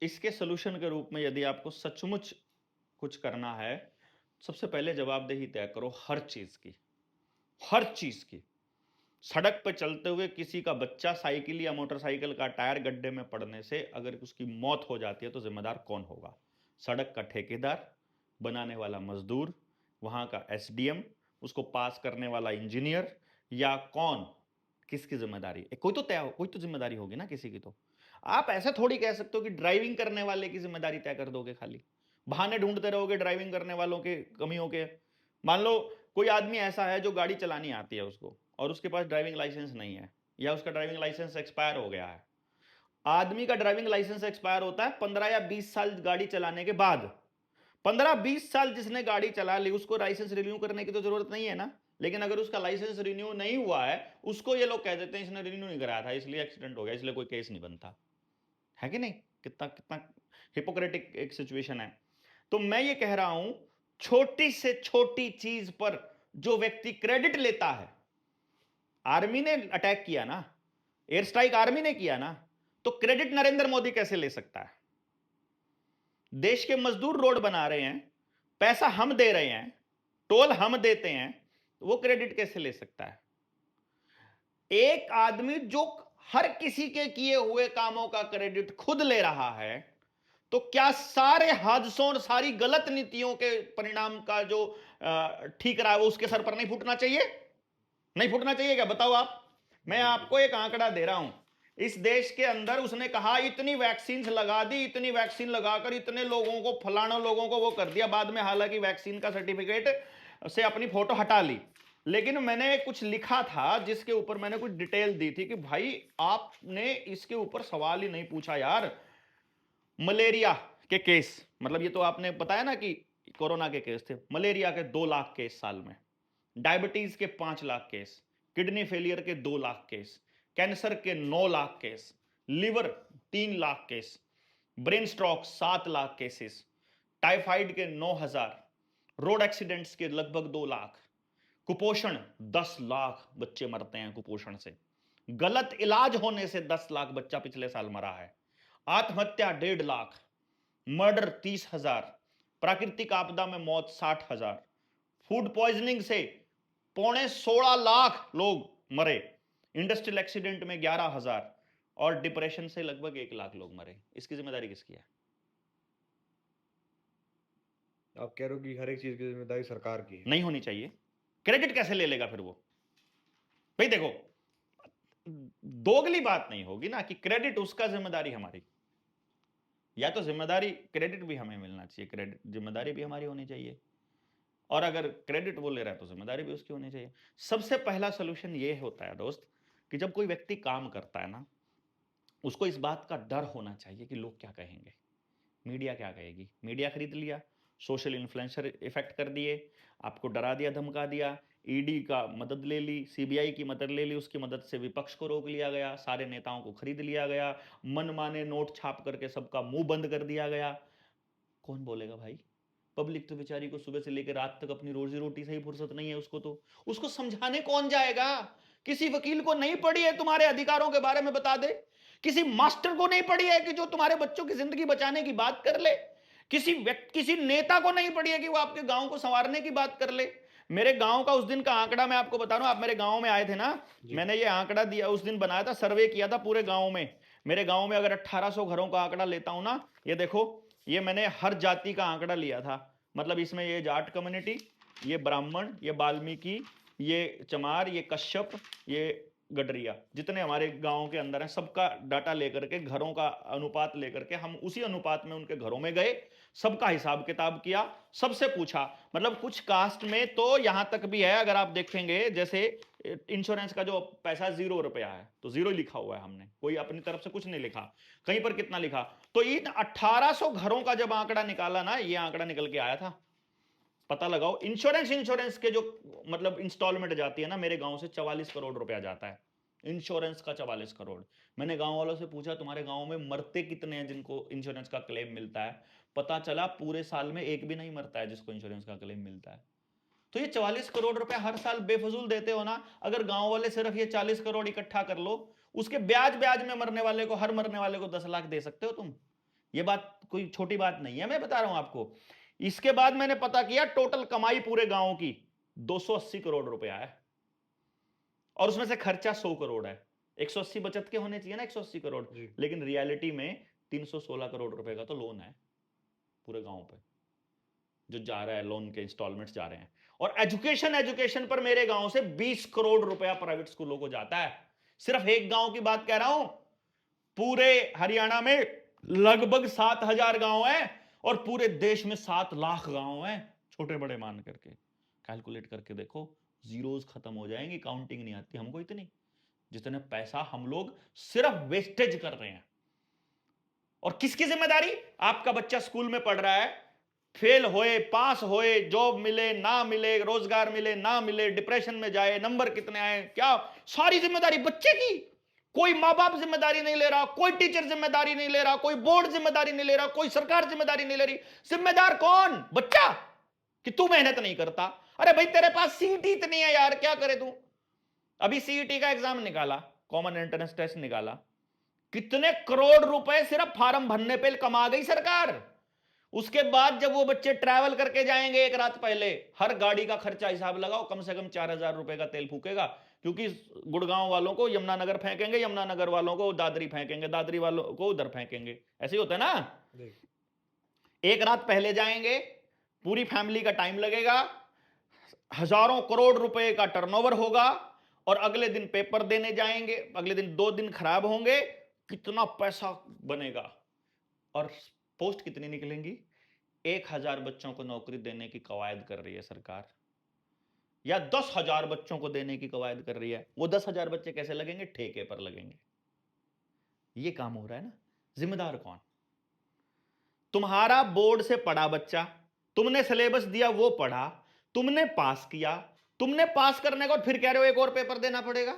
इसके सोल्यूशन के रूप में यदि आपको सचमुच कुछ करना है, सबसे पहले जवाबदेही तय करो हर चीज की, हर चीज की। सड़क पर चलते हुए किसी का बच्चा साइकिल या मोटरसाइकिल का टायर गड्ढे में पड़ने से अगर उसकी मौत हो जाती है तो जिम्मेदार कौन होगा? सड़क का ठेकेदार, बनाने वाला मजदूर, वहां का एसडीएम, उसको पास करने वाला इंजीनियर, या कौन? किसकी जिम्मेदारी? कोई तो जिम्मेदारी होगी ना किसी की तो। आप ऐसे थोड़ी कह सकते हो कि ड्राइविंग करने वाले की जिम्मेदारी तय कर दोगे, खाली बहाने ढूंढते रहोगे ड्राइविंग करने वालों के कमियों के। मान लो कोई आदमी ऐसा है जो गाड़ी चलानी आती है उसको, और उसके पास ड्राइविंग लाइसेंस नहीं है, या उसका ड्राइविंग लाइसेंस एक्सपायर हो गया है। आदमी का ड्राइविंग लाइसेंस एक्सपायर होता है 15 या 20 साल गाड़ी चलाने के बाद। 15-20 साल जिसने गाड़ी चला ली उसको लाइसेंस रिन्यू करने की तो जरूरत नहीं है ना। लेकिन अगर उसका लाइसेंस रिन्यू नहीं हुआ है, उसको ये लोग कह देते हैं इसने रिन्यू नहीं कराया था इसलिए एक्सीडेंट हो गया, इसलिए कोई केस नहीं बनता है कि नहीं? कितना कितना हिपोक्रेटिक एक सिचुएशन है। तो मैं ये कह रहा हूं, छोटी से छोटी चीज पर जो व्यक्ति क्रेडिट लेता है, आर्मी ने अटैक किया ना, एयर स्ट्राइक आर्मी ने किया ना, तो क्रेडिट नरेंद्र मोदी कैसे ले सकता है? देश के मजदूर रोड बना रहे हैं, पैसा हम दे रहे हैं, टोल हम देते हैं, वो क्रेडिट कैसे ले सकता है? एक आदमी जो हर किसी के किए हुए कामों का क्रेडिट खुद ले रहा है, तो क्या सारे हादसों और सारी गलत नीतियों के परिणाम का जो ठीक रहा है वो उसके सर पर नहीं फूटना चाहिए? नहीं फूटना चाहिए क्या? बताओ आप। मैं आपको एक आंकड़ा दे रहा हूं, इस देश के अंदर उसने कहा इतनी वैक्सीन लगा दी, इतनी वैक्सीन लगाकर इतने लोगों को, फलाना लोगों को वो कर दिया। बाद में हालांकि वैक्सीन का सर्टिफिकेट से अपनी फोटो हटा ली, लेकिन मैंने कुछ लिखा था जिसके ऊपर मैंने कुछ डिटेल दी थी कि भाई आपने इसके ऊपर सवाल ही नहीं पूछा यार। मलेरिया के केस, मतलब ये तो आपने बताया ना कि कोरोना के केस थे, मलेरिया के 2 लाख केस साल में, डायबिटीज के 5 लाख केस, किडनी फेलियर के 2 लाख केस, कैंसर के 9 lakh case, liver 3 lakh case, brain stroke 7 lakh cases, typhoid के 9,000, रोड एक्सीडेंट्स के लगभग 2 लाख, कुपोषण 10 लाख बच्चे मरते हैं कुपोषण से, गलत इलाज होने से 10 लाख बच्चा पिछले साल मरा है, आत्महत्या 1.5 लाख, मर्डर 30,000, प्राकृतिक आपदा में मौत 60,000, फूड पॉइजनिंग से 15.16 लाख लोग मरे, इंडस्ट्रियल एक्सीडेंट में 11,000, और डिप्रेशन से लगभग 1 लाख लोग मरे। इसकी जिम्मेदारी किसकी है? आप कह रहे हो कि हर एक चीज की जिम्मेदारी सरकार की है? नहीं होनी चाहिए। क्रेडिट कैसे ले लेगा फिर वो? भाई देखो, दोगली बात नहीं होगी ना कि क्रेडिट उसका जिम्मेदारी हमारी। या तो जिम्मेदारी, क्रेडिट भी हमें मिलना चाहिए, क्रेडिट जिम्मेदारी भी हमारी होनी चाहिए, और अगर क्रेडिट वो ले रहा है तो जिम्मेदारी भी उसकी होनी चाहिए। सबसे पहला सोल्यूशन ये होता है दोस्त कि जब कोई व्यक्ति काम करता है ना, उसको इस बात का डर होना चाहिए कि लोग क्या कहेंगे, मीडिया क्या कहेगी। मीडिया खरीद लिया, सोशल इन्फ्लुएंसर इफेक्ट कर दिए, आपको डरा दिया, धमका दिया, ईडी का मदद ले ली, सीबीआई की मदद ले ली, उसकी मदद से विपक्ष को रोक लिया गया, सारे नेताओं को खरीद लिया गया, मनमाने नोट छाप करके सबका मुंह बंद कर दिया गया। कौन बोलेगा भाई? पब्लिक तो बेचारी को सुबह से लेकर रात तक अपनी रोजी रोटी से ही फुर्सत नहीं है उसको, तो उसको समझाने कौन जाएगा? किसी वकील को नहीं पड़ी है तुम्हारे अधिकारों के बारे में बता दे, किसी मास्टर को नहीं पड़ी है कि जो तुम्हारे बच्चों की जिंदगी बचाने की बात कर ले, किसी नेता को नहीं पड़ी है कि वो आपके गांव को संवारने की बात कर ले। मेरे गांव का उस दिन का आंकड़ा मैं आपको बता रहा हूं, आप मेरे गांव में आए थे ना, मैंने ये आंकड़ा दिया उस दिन, बनाया था, सर्वे किया था पूरे गांव में। मेरे गांव में अगर 1800 घरों का आंकड़ा लेता हूं ना, ये देखो, ये मैंने हर जाति का आंकड़ा लिया था, मतलब इसमें ये जाट कम्युनिटी, ये ब्राह्मण, ये वाल्मीकि, ये चमार, ये कश्यप, ये गडरिया, जितने हमारे गांव के अंदर हैं, सबका डाटा लेकर के, घरों का अनुपात लेकर के, हम उसी अनुपात में उनके घरों में गए, सबका हिसाब किताब किया, सबसे पूछा। मतलब कुछ कास्ट में तो यहां तक भी है, अगर आप देखेंगे, जैसे इंश्योरेंस का जो पैसा 0 रुपया है, तो 0 लिखा हुआ है, हमने कोई अपनी तरफ से कुछ नहीं लिखा। कहीं पर कितना लिखा? तो इन 1800 घरों का जब आंकड़ा निकाला ना, ये आंकड़ा निकल के आया था। पता लगाओ, इंश्योरेंस के जो मतलब इंस्टॉलमेंट जाती है ना, मेरे गांव से 44 करोड़ रुपया जाता है इंश्योरेंस का, 44 करोड़। मैंने गांव वालों से पूछा तुम्हारे गांव में मरते कितने हैं जिनको इंश्योरेंस का क्लेम मिलता है? पता चला पूरे साल में एक भी नहीं मरता है जिसको इंश्योरेंस का क्लेम मिलता है। तो ये 44 करोड़ रुपया हर साल बेफजूल देते हो ना। अगर गांव वाले सिर्फ ये 40 करोड़ इकट्ठा कर लो, उसके ब्याज ब्याज में मरने वाले को, हर मरने वाले को 10 लाख दे सकते हो तुम। ये बात कोई छोटी बात नहीं है, मैं बता रहा हूं आपको। इसके बाद मैंने पता किया, टोटल कमाई पूरे गांव की 280 करोड़ रुपया है, और उसमें से खर्चा 100 करोड़ है। 180 बचत के होने चाहिए ना, 180 करोड़, लेकिन रियलिटी में 316 करोड़ रुपए का तो लोन है पूरे गांव पे, जो जा रहा है, लोन के इंस्टॉलमेंट्स जा रहे हैं। और एजुकेशन पर मेरे गांव से 20 करोड़ रुपया प्राइवेट स्कूलों को जाता है। सिर्फ एक गांव की बात कह रहा हूं, पूरे हरियाणा में लगभग 7000 गांव हैं, और पूरे देश में 7 लाख गांव हैं, छोटे बड़े मान करके कैलकुलेट करके देखो, जीरोस खत्म हो जाएंगी, काउंटिंग नहीं आती हमको इतनी, जितने पैसा हम लोग सिर्फ वेस्टेज कर रहे हैं। और किसकी जिम्मेदारी? आपका बच्चा स्कूल में पढ़ रहा है, फेल होए, पास होए, जॉब मिले ना मिले, रोजगार मिले ना मिले, डिप्रेशन में जाए, नंबर कितने आए, क्या, सारी जिम्मेदारी बच्चे की। कोई माँ बाप जिम्मेदारी नहीं ले रहा, कोई टीचर जिम्मेदारी नहीं ले रहा, कोई बोर्ड जिम्मेदारी नहीं ले रहा, कोई सरकार जिम्मेदारी नहीं ले रही। जिम्मेदार कौन? बच्चा, कि तू मेहनत नहीं करता। अरे भाई तेरे पास सीईटी इतनी है यार, क्या करे तू? अभी सीईटी का एग्जाम निकाला, कॉमन एंट्रेंस टेस्ट निकाला, कितने करोड़ रुपए सिर्फ फार्म भरने पे कमा गई सरकार। उसके बाद जब वो बच्चे ट्रैवल करके जाएंगे, एक रात पहले हर गाड़ी का खर्चा हिसाब लगाओ, कम से कम 4000 रुपए का तेल फूकेगा, क्योंकि गुड़गांव वालों को यमुनानगर फेंकेंगे, यमुनानगर वालों को दादरी फेंकेंगे, दादरी वालों को उधर फेंकेंगे, ऐसे ही होता है ना। एक रात पहले जाएंगे, पूरी फैमिली का टाइम लगेगा, हजारों करोड़ रुपए का टर्नओवर होगा, और अगले दिन पेपर देने जाएंगे, अगले दिन 2 दिन खराब होंगे, कितना पैसा बनेगा। और पोस्ट कितनी निकलेंगी? 1000 बच्चों को नौकरी देने की कवायद कर रही है सरकार, या 10,000 बच्चों को देने की कवायद कर रही है। वो 10,000 बच्चे कैसे लगेंगे? ठेके पर लगेंगे। ये काम हो रहा है ना। जिम्मेदार कौन? तुम्हारा बोर्ड से पढ़ा बच्चा, तुमने सिलेबस दिया, वो पढ़ा, तुमने पास किया, तुमने पास करने को फिर कह रहे हो एक और पेपर देना पड़ेगा।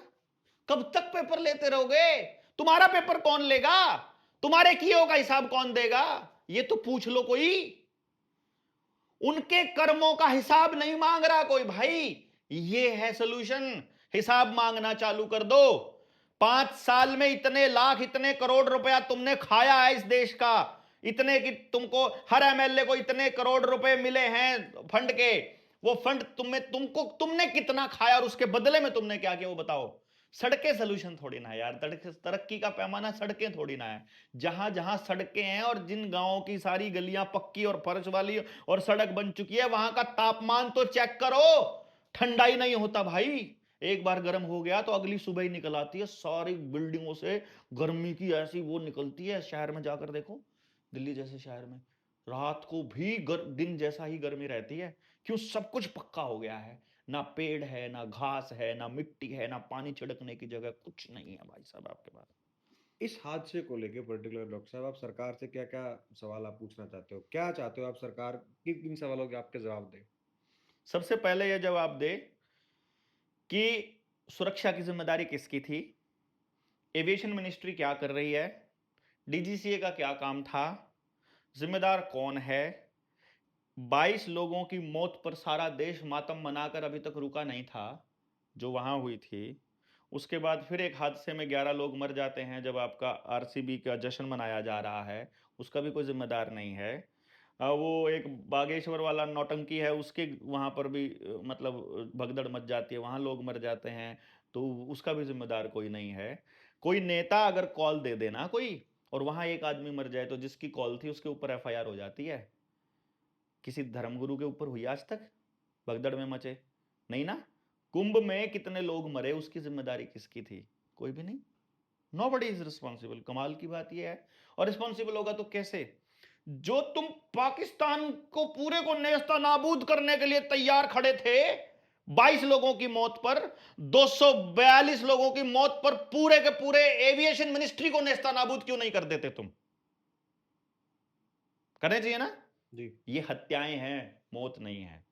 कब तक पेपर लेते रहोगे? तुम्हारा पेपर कौन लेगा? तुम्हारे किए का हिसाब कौन देगा? ये तो पूछ लो कोई। उनके कर्मों का हिसाब नहीं मांग रहा कोई भाई। ये है सोल्यूशन, हिसाब मांगना चालू कर दो। 5 साल में इतने लाख, इतने करोड़ रुपया तुमने खाया है इस देश का, इतने कि तुमको हर एमएलए को इतने करोड़ रुपए मिले हैं फंड के। वो फंड तुमने कितना खाया, और उसके बदले में तुमने क्या किया वो बताओ। सड़कें सोल्यूशन थोड़ी ना है यार, तरक्की का पैमाना सड़कें थोड़ी ना है। जहां जहां सड़कें हैं, और जिन गांवों की सारी गलियां पक्की और फर्श वाली और सड़क बन चुकी है, वहां का तापमान तो चेक करो, ठंडा ही नहीं होता भाई। एक बार गर्म हो गया तो अगली सुबह ही निकल आती है, सारी बिल्डिंगों से गर्मी की ऐसी वो निकलती है। शहर में जाकर देखो, दिल्ली जैसे शहर में रात को भी दिन जैसा ही गर्मी रहती है। क्यों? सब कुछ पक्का हो गया है, ना पेड़ है, ना घास है, ना मिट्टी है, ना पानी छिड़कने की जगह, कुछ नहीं है भाई साहब आपके पास। इस हादसे को लेके पर्टिकुलर डॉक्टर साहब, आप सरकार से क्या क्या सवाल आप पूछना चाहते हो? क्या चाहते हो आप सरकार किन किन सवालों के आपके जवाब दे? सबसे पहले यह जवाब दे कि सुरक्षा की जिम्मेदारी किसकी थी, एविएशन मिनिस्ट्री क्या कर रही है, डीजीसीए का क्या काम था, जिम्मेदार कौन है, 22 लोगों की मौत पर सारा देश मातम मनाकर अभी तक रुका नहीं था, जो वहां हुई थी। उसके बाद फिर एक हादसे में 11 लोग मर जाते हैं जब आपका आरसीबी का जश्न मनाया जा रहा है, उसका भी कोई जिम्मेदार नहीं है। वो एक बागेश्वर वाला नौटंकी है, उसके वहां पर भी मतलब भगदड़ मच जाती है, वहां लोग मर जाते हैं, तो उसका भी जिम्मेदार कोई नहीं है। कोई नेता अगर कॉल दे देना कोई, और वहां एक आदमी मर जाए, तो जिसकी कॉल थी उसके ऊपर एफआईआर हो जाती है। किसी धर्मगुरु के ऊपर हुई आज तक भगदड़ में मचे? नहीं ना। कुंभ में कितने लोग मरे, उसकी जिम्मेदारी किसकी थी? कोई भी नहीं। Nobody is responsible. कमाल की बात यह है। और रिस्पॉन्सिबल होगा तो कैसे? जो तुम पाकिस्तान को पूरे को नेस्ता नाबूद करने के लिए तैयार खड़े थे, 22 लोगों की मौत पर, 242 लोगों की मौत पर पूरे के पूरे एविएशन मिनिस्ट्री को नेस्ता नाबूद क्यों नहीं कर देते तुम? करने चाहिए ना जी। ये हत्याएं हैं, मौत नहीं है।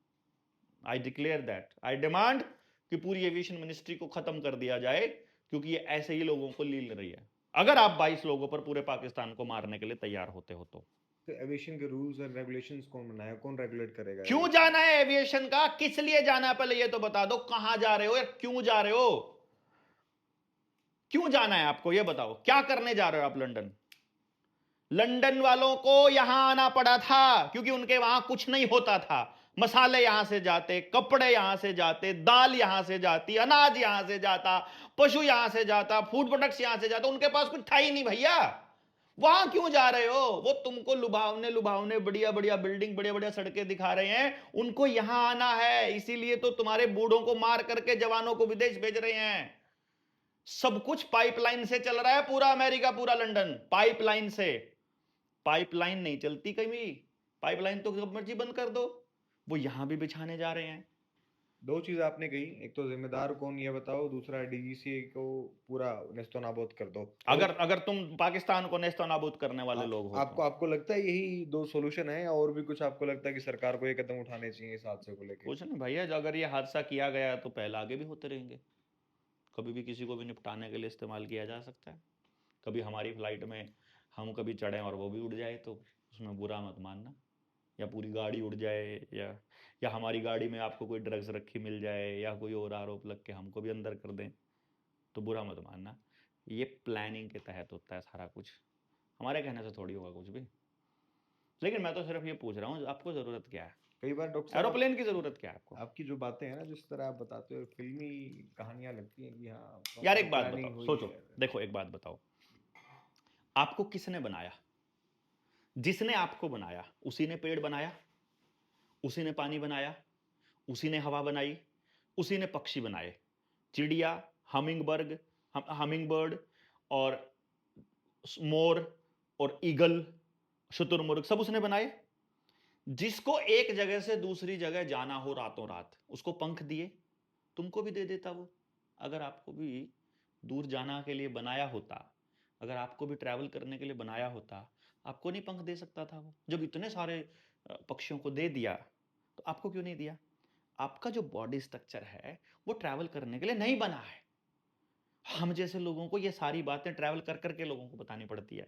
I declare that, I demand कि पूरी एविएशन मिनिस्ट्री को खत्म कर दिया जाए, क्योंकि ये ऐसे ही लोगों को लील रही है। अगर आप 22 लोगों पर पूरे पाकिस्तान को मारने के लिए तैयार होते हो तो एविएशन के रूल्स एंड रेगुलेशंस कौन बनाएगा, कौन रेगुलेट करेगा क्यों एविएशन? जाना है एविएशन का? किस लिए जाना है? पहले ये तो बता दो, कहां जा रहे हो या क्यों जा रहे हो? क्यों जाना है आपको, ये बताओ। क्या करने जा रहे हो आप लंदन? लंदन वालों को यहां आना पड़ा था क्योंकि उनके वहां कुछ नहीं होता था। मसाले यहां से जाते, कपड़े यहां से जाते, दाल यहां से जाती, अनाज यहां से जाता, पशु यहां से जाता, फूड प्रोडक्ट्स यहां से जाता। उनके पास कुछ था ही नहीं भैया। वहां क्यों जा रहे हो? वो तुमको लुभावने लुभावने बढ़िया बढ़िया बिल्डिंग, बढ़िया बढ़िया सड़कें दिखा रहे हैं, उनको यहां आना है। इसीलिए तो तुम्हारे बूढ़ों को मार करके जवानों को विदेश भेज रहे हैं। सब कुछ पाइपलाइन से चल रहा है, पूरा अमेरिका, पूरा लंदन पाइपलाइन से। पाइपलाइन नहीं चलती कहीं। पाइपलाइन तो जब मर्जी बंद कर दो। वो यहां भी बिछाने जा रहे हैं। दो चीज आपने कही, एक तो जिम्मेदार कौन ये बताओ, दूसरा डीजीसीए को पूरा नेस्तो नाबूद कर दो। अगर अगर तुम पाकिस्तान को नेस्तो नाबूद करने वाले लोग हो आपको तो आपको लगता है यही दो सॉल्यूशन है, या और भी कुछ आपको लगता है कि सरकार को ये कदम उठाने चाहिए इस हादसे को लेके? कुछ नहीं भैया, अगर ये हादसा किया गया तो पहले आगे भी होते रहेंगे। कभी भी किसी को भी निपटाने के लिए इस्तेमाल किया जा सकता है। कभी हमारी फ्लाइट में हम कभी चढ़ें और वो भी उड़ जाए तो उसमें बुरा मत मानना। या पूरी गाड़ी उड़ जाए, या हमारी गाड़ी में आपको कोई ड्रग्स रखी मिल जाए, या कोई और आरोप लग के हमको भी अंदर कर दें, तो बुरा मत मानना। ये प्लानिंग के तहत होता है सारा कुछ, हमारे कहने से थोड़ी होगा कुछ भी। लेकिन मैं तो सिर्फ ये पूछ रहा हूँ, आपको ज़रूरत क्या है? कई बार डॉक्टर साहब एरोप्लेन की ज़रूरत क्या है आपको? आपकी जो बातें हैं ना, जिस तरह आप बताते हो, फिल्मी कहानियां लगती हैं कि हाँ यार प्रॉपर एक बात प्लानिंग बताओ, हुई सोचो, है। देखो एक बात बताओ, आपको किसने बनाया? जिसने आपको बनाया उसी ने पेड़ बनाया, उसी ने पानी बनाया, उसी ने हवा बनाई, उसी ने पक्षी बनाए। चिड़िया, हमिंग हमिंग बर्ड, और मोर, और ईगल, शुतुरमुर्ग, सब उसने बनाए। जिसको एक जगह से दूसरी जगह जाना हो रातों रात, उसको पंख दिए। तुमको भी दे देता वो। अगर आपको भी दूर जाना के लिए बनाया होता, अगर आपको भी ट्रैवल करने के लिए बनाया होता, आपको नहीं पंख दे सकता था वो? जब इतने सारे पक्षियों को दे दिया, तो आपको क्यों नहीं दिया? आपका जो बॉडी स्ट्रक्चर है वो ट्रैवल करने के लिए नहीं बना है। हम जैसे लोगों को ये सारी बातें ट्रैवल कर करके लोगों को बतानी पड़ती है।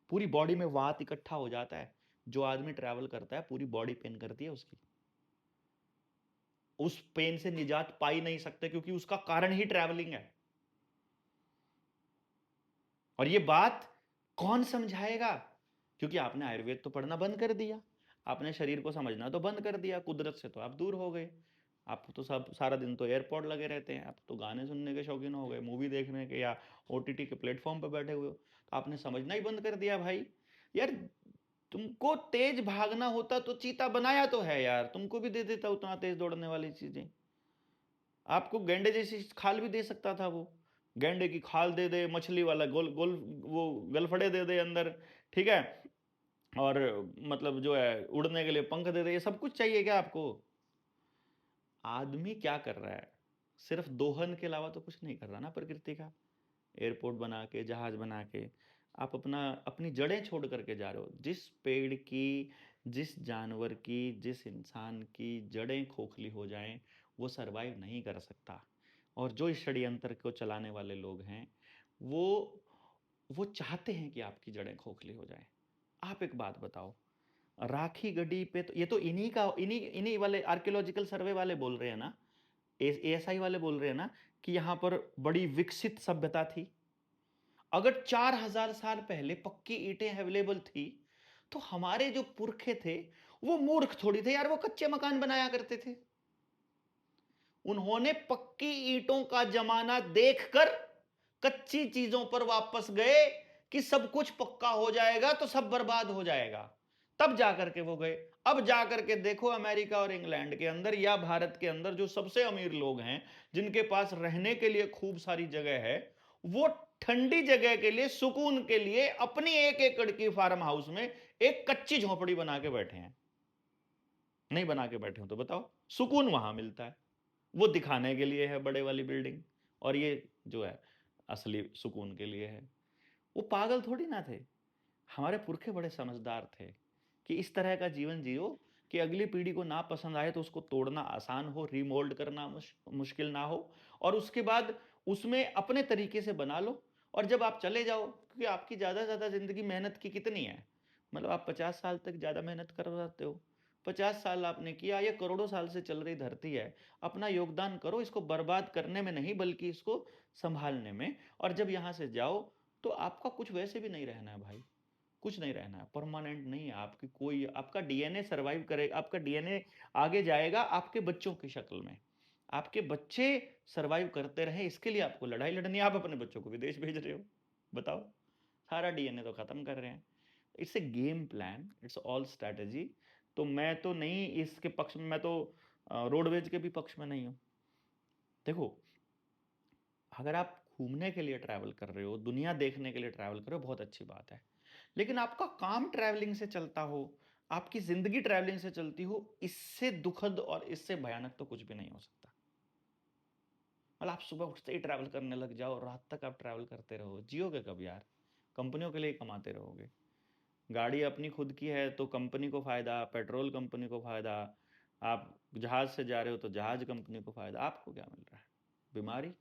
पूरी बॉडी में वात इकट्ठा हो जाता है। जो आदमी ट्रैवल करता है पूरी बॉडी पेन करती है उसकी। उस पेन से निजात पा ही नहीं सकते, क्योंकि उसका कारण ही ट्रैवलिंग है। और ये बात कौन समझाएगा? क्योंकि आपने आयुर्वेद तो पढ़ना बंद कर दिया, आपने शरीर को समझना तो बंद कर दिया, कुदरत से तो आप दूर हो गए। आप तो सब सारा दिन तो एयरपोर्ट लगे रहते हैं, आप तो गाने सुनने के शौकीन हो गए, मूवी देखने के, या ओटीटी के प्लेटफॉर्म पर बैठे हुए हो, तो आपने समझना ही बंद कर दिया भाई। यार तुमको तेज भागना होता तो चीता बनाया तो है यार, तुमको भी दे देता उतना तेज दौड़ने वाली चीजें। आपको गेंडे जैसी खाल भी दे सकता था वो। गेंडे की खाल दे दे, मछली वाला गोल गोल वो गलफड़े दे दे अंदर, ठीक है, और मतलब जो है उड़ने के लिए पंख दे दे। ये सब कुछ चाहिए क्या आपको? आदमी क्या कर रहा है? सिर्फ दोहन के अलावा तो कुछ नहीं कर रहा ना प्रकृति का। एयरपोर्ट बना के, जहाज बना के आप अपनी जड़ें छोड़ करके जा रहे हो। जिस पेड़ की, जिस जानवर की, जिस इंसान की जड़ें खोखली हो जाएं, वो सरवाइव नहीं कर सकता। और जो इस षड्यंत्र को चलाने वाले लोग हैं, वो चाहते हैं कि आपकी जड़ें खोखली हो जाएं। आप एक बात बताओ, राखी गढ़ी पे तो ये तो इन्हीं वाले आर्कियोलॉजिकल सर्वे वाले बोल रहे हैं ना, एएसआई वाले बोल रहे हैं ना कि यहाँ पर बड़ी विकसित सभ्यता थी। अगर 4000 साल पहले पक्की ईंटें अवेलेबल थी तो हमारे जो पुरखे थे वो मूर्ख थोड़ी थे यार, वो कच्चे मकान बनाया करते थे। उन्होंने पक्की ईंटों का जमाना देखकर कच्ची चीजों पर वापस गए कि सब कुछ पक्का हो जाएगा तो सब बर्बाद हो जाएगा, तब जाकर के वो गए। अब जाकर के देखो अमेरिका और इंग्लैंड के अंदर या भारत के अंदर जो सबसे अमीर लोग हैं, जिनके पास रहने के लिए खूब सारी जगह है, वो ठंडी जगह के लिए, सुकून के लिए अपनी 1 एकड़ की फार्म हाउस में एक कच्ची झोपड़ी बना के बैठे हैं। नहीं बना के बैठे हो तो बताओ, सुकून वहां मिलता है। वो दिखाने के लिए है बड़े वाली बिल्डिंग, और ये जो है असली सुकून के लिए है। वो पागल थोड़ी ना थे, हमारे पुरखे बड़े समझदार थे कि इस तरह का जीवन जियो कि अगली पीढ़ी को ना पसंद आए तो उसको तोड़ना आसान हो, रिमोल्ड करना मुश्किल ना हो, और उसके बाद उसमें अपने तरीके से बना लो। और जब आप चले जाओ, क्योंकि आपकी ज़्यादा से ज़्यादा ज़िंदगी मेहनत की कितनी है, मतलब आप 50 साल तक ज़्यादा मेहनत कर सकते हो। 50 साल आपने किया, ये करोड़ों साल से चल रही धरती है, अपना योगदान करो इसको बर्बाद करने में नहीं बल्कि इसको संभालने में। और जब यहाँ से जाओ तो आपका कुछ वैसे भी नहीं रहना है भाई, कुछ नहीं रहना है, परमानेंट नहीं है आपकी कोई, आपका डीएनए सर्वाइव करेगा, आपका डीएनए आगे जाएगा आपके बच्चों की शक्ल में, आपके बच्चे सर्वाइव करते रहे, इसके लिए आपको लड़ाई लड़नी है। आप अपने बच्चों को विदेश भेज रहे हो, बताओ, सारा डीएनए तो खत्म कर रहे हैं। It's a game plan, it's all strategy. तो मैं तो नहीं इसके पक्ष में, मैं तो रोडवेज के भी पक्ष में नहीं हूँ। देखो, अगर आप घूमने के लिए ट्रैवल कर रहे हो, दुनिया देखने के लिए ट्रैवल कर रहे हो, बहुत अच्छी बात है, लेकिन आपका काम ट्रैवलिंग से चलता हो, आपकी जिंदगी ट्रैवलिंग से चलती हो, इससे दुखद और इससे भयानक तो कुछ भी नहीं हो सकता। मतलब आप सुबह उठते ही ट्रैवल करने लग जाओ, रात तक आप ट्रैवल करते रहो, जियोगे कब यार? कंपनियों के लिए कमाते रहोगे। गाड़ी अपनी खुद की है तो कंपनी को फायदा, पेट्रोल कंपनी को फायदा, आप जहाज से जा रहे हो तो जहाज कंपनी को फायदा, आपको क्या मिल रहा है? बीमारी।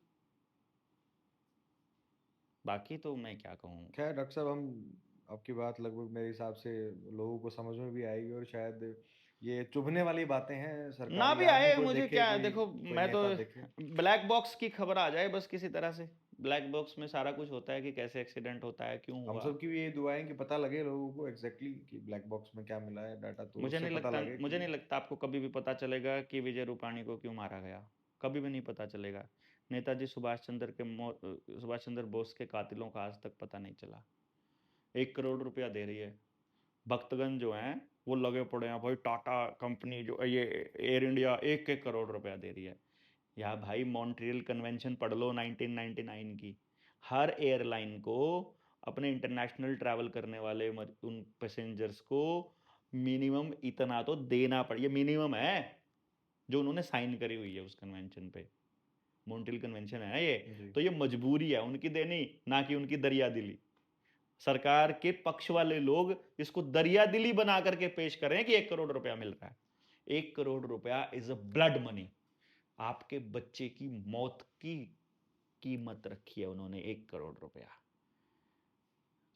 बाकी तो मैं क्या कहूँ। खैर डॉक्टर साहब, हम आपकी बात लगभग मेरे हिसाब से लोगों को समझ में भी आएगी, और शायद ये चुभने वाली बातें हैं, ना सरकारी भी आदमी आए कोई मुझे देखे, क्या है, कोई देखो कोई मैं तो नेता देखे। ब्लैक बॉक्स की खबर आ जाए बस किसी तरह से। ब्लैक बॉक्स में सारा कुछ होता है कि कैसे एक्सीडेंट होता है, क्यों हम हुआ। सब की भी ये दुआएं कि पता लगे लोगों को एग्जैक्टली कि ब्लैक बॉक्स में क्या मिला है डाटा, तो मुझे उससे नहीं पता लगता, लगे मुझे कि। नहीं लगता आपको कभी भी पता चलेगा कि विजय रूपाणी को क्यों मारा गया, कभी भी नहीं पता चलेगा। नेताजी सुभाष चंद्र बोस के कातिलों का आज तक पता नहीं चला। 1 करोड़ रुपया दे रही है, भक्तगण जो हैं वो लगे पड़े हैं भाई, टाटा कंपनी जो ये एयर इंडिया 1 1 करोड़ रुपया दे रही है। या भाई मॉन्ट्रियल कन्वेंशन पढ़ लो 1999 की, हर एयरलाइन को अपने इंटरनेशनल ट्रैवल करने वाले उन पैसेंजर्स को मिनिमम इतना तो देना पड़े, ये मिनिमम है जो उन्होंने साइन करी हुई है उस कन्वेंशन पे। मॉन्ट्रियल कन्वेंशन है ये, जी। तो ये मजबूरी है उनकी देनी, ना कि उनकी दरिया दिली। सरकार के पक्ष वाले लोग इसको दरिया दिली बना करके पेश कर रहे हैं कि 1 करोड़ रुपया मिल रहा है। 1 करोड़ रुपया इज अ ब्लड मनी। आपके बच्चे की मौत की कीमत रखी है उन्होंने, 1 करोड़ रुपया।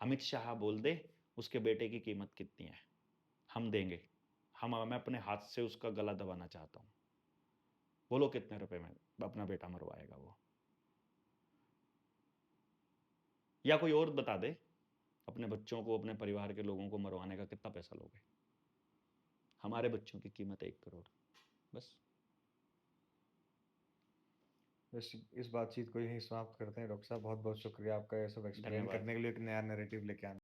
अमित शाह बोल दे उसके बेटे की कीमत कितनी है, हम देंगे। मैं अपने हाथ से उसका गला दबाना चाहता हूं। बोलो कितने रुपए में अपना बेटा मरवाएगा वो, या कोई और बता दे अपने बच्चों को, अपने परिवार के लोगों को मरवाने का कितना पैसा लोगे? हमारे बच्चों की कीमत 1 करोड़, बस। बस इस बातचीत को यहीं समाप्त करते हैं डॉक्टर साहब, बहुत बहुत शुक्रिया आपका ये सब एक्सप्लेन धन्यवाद। करने के लिए, एक नया नैरेटिव लेके आने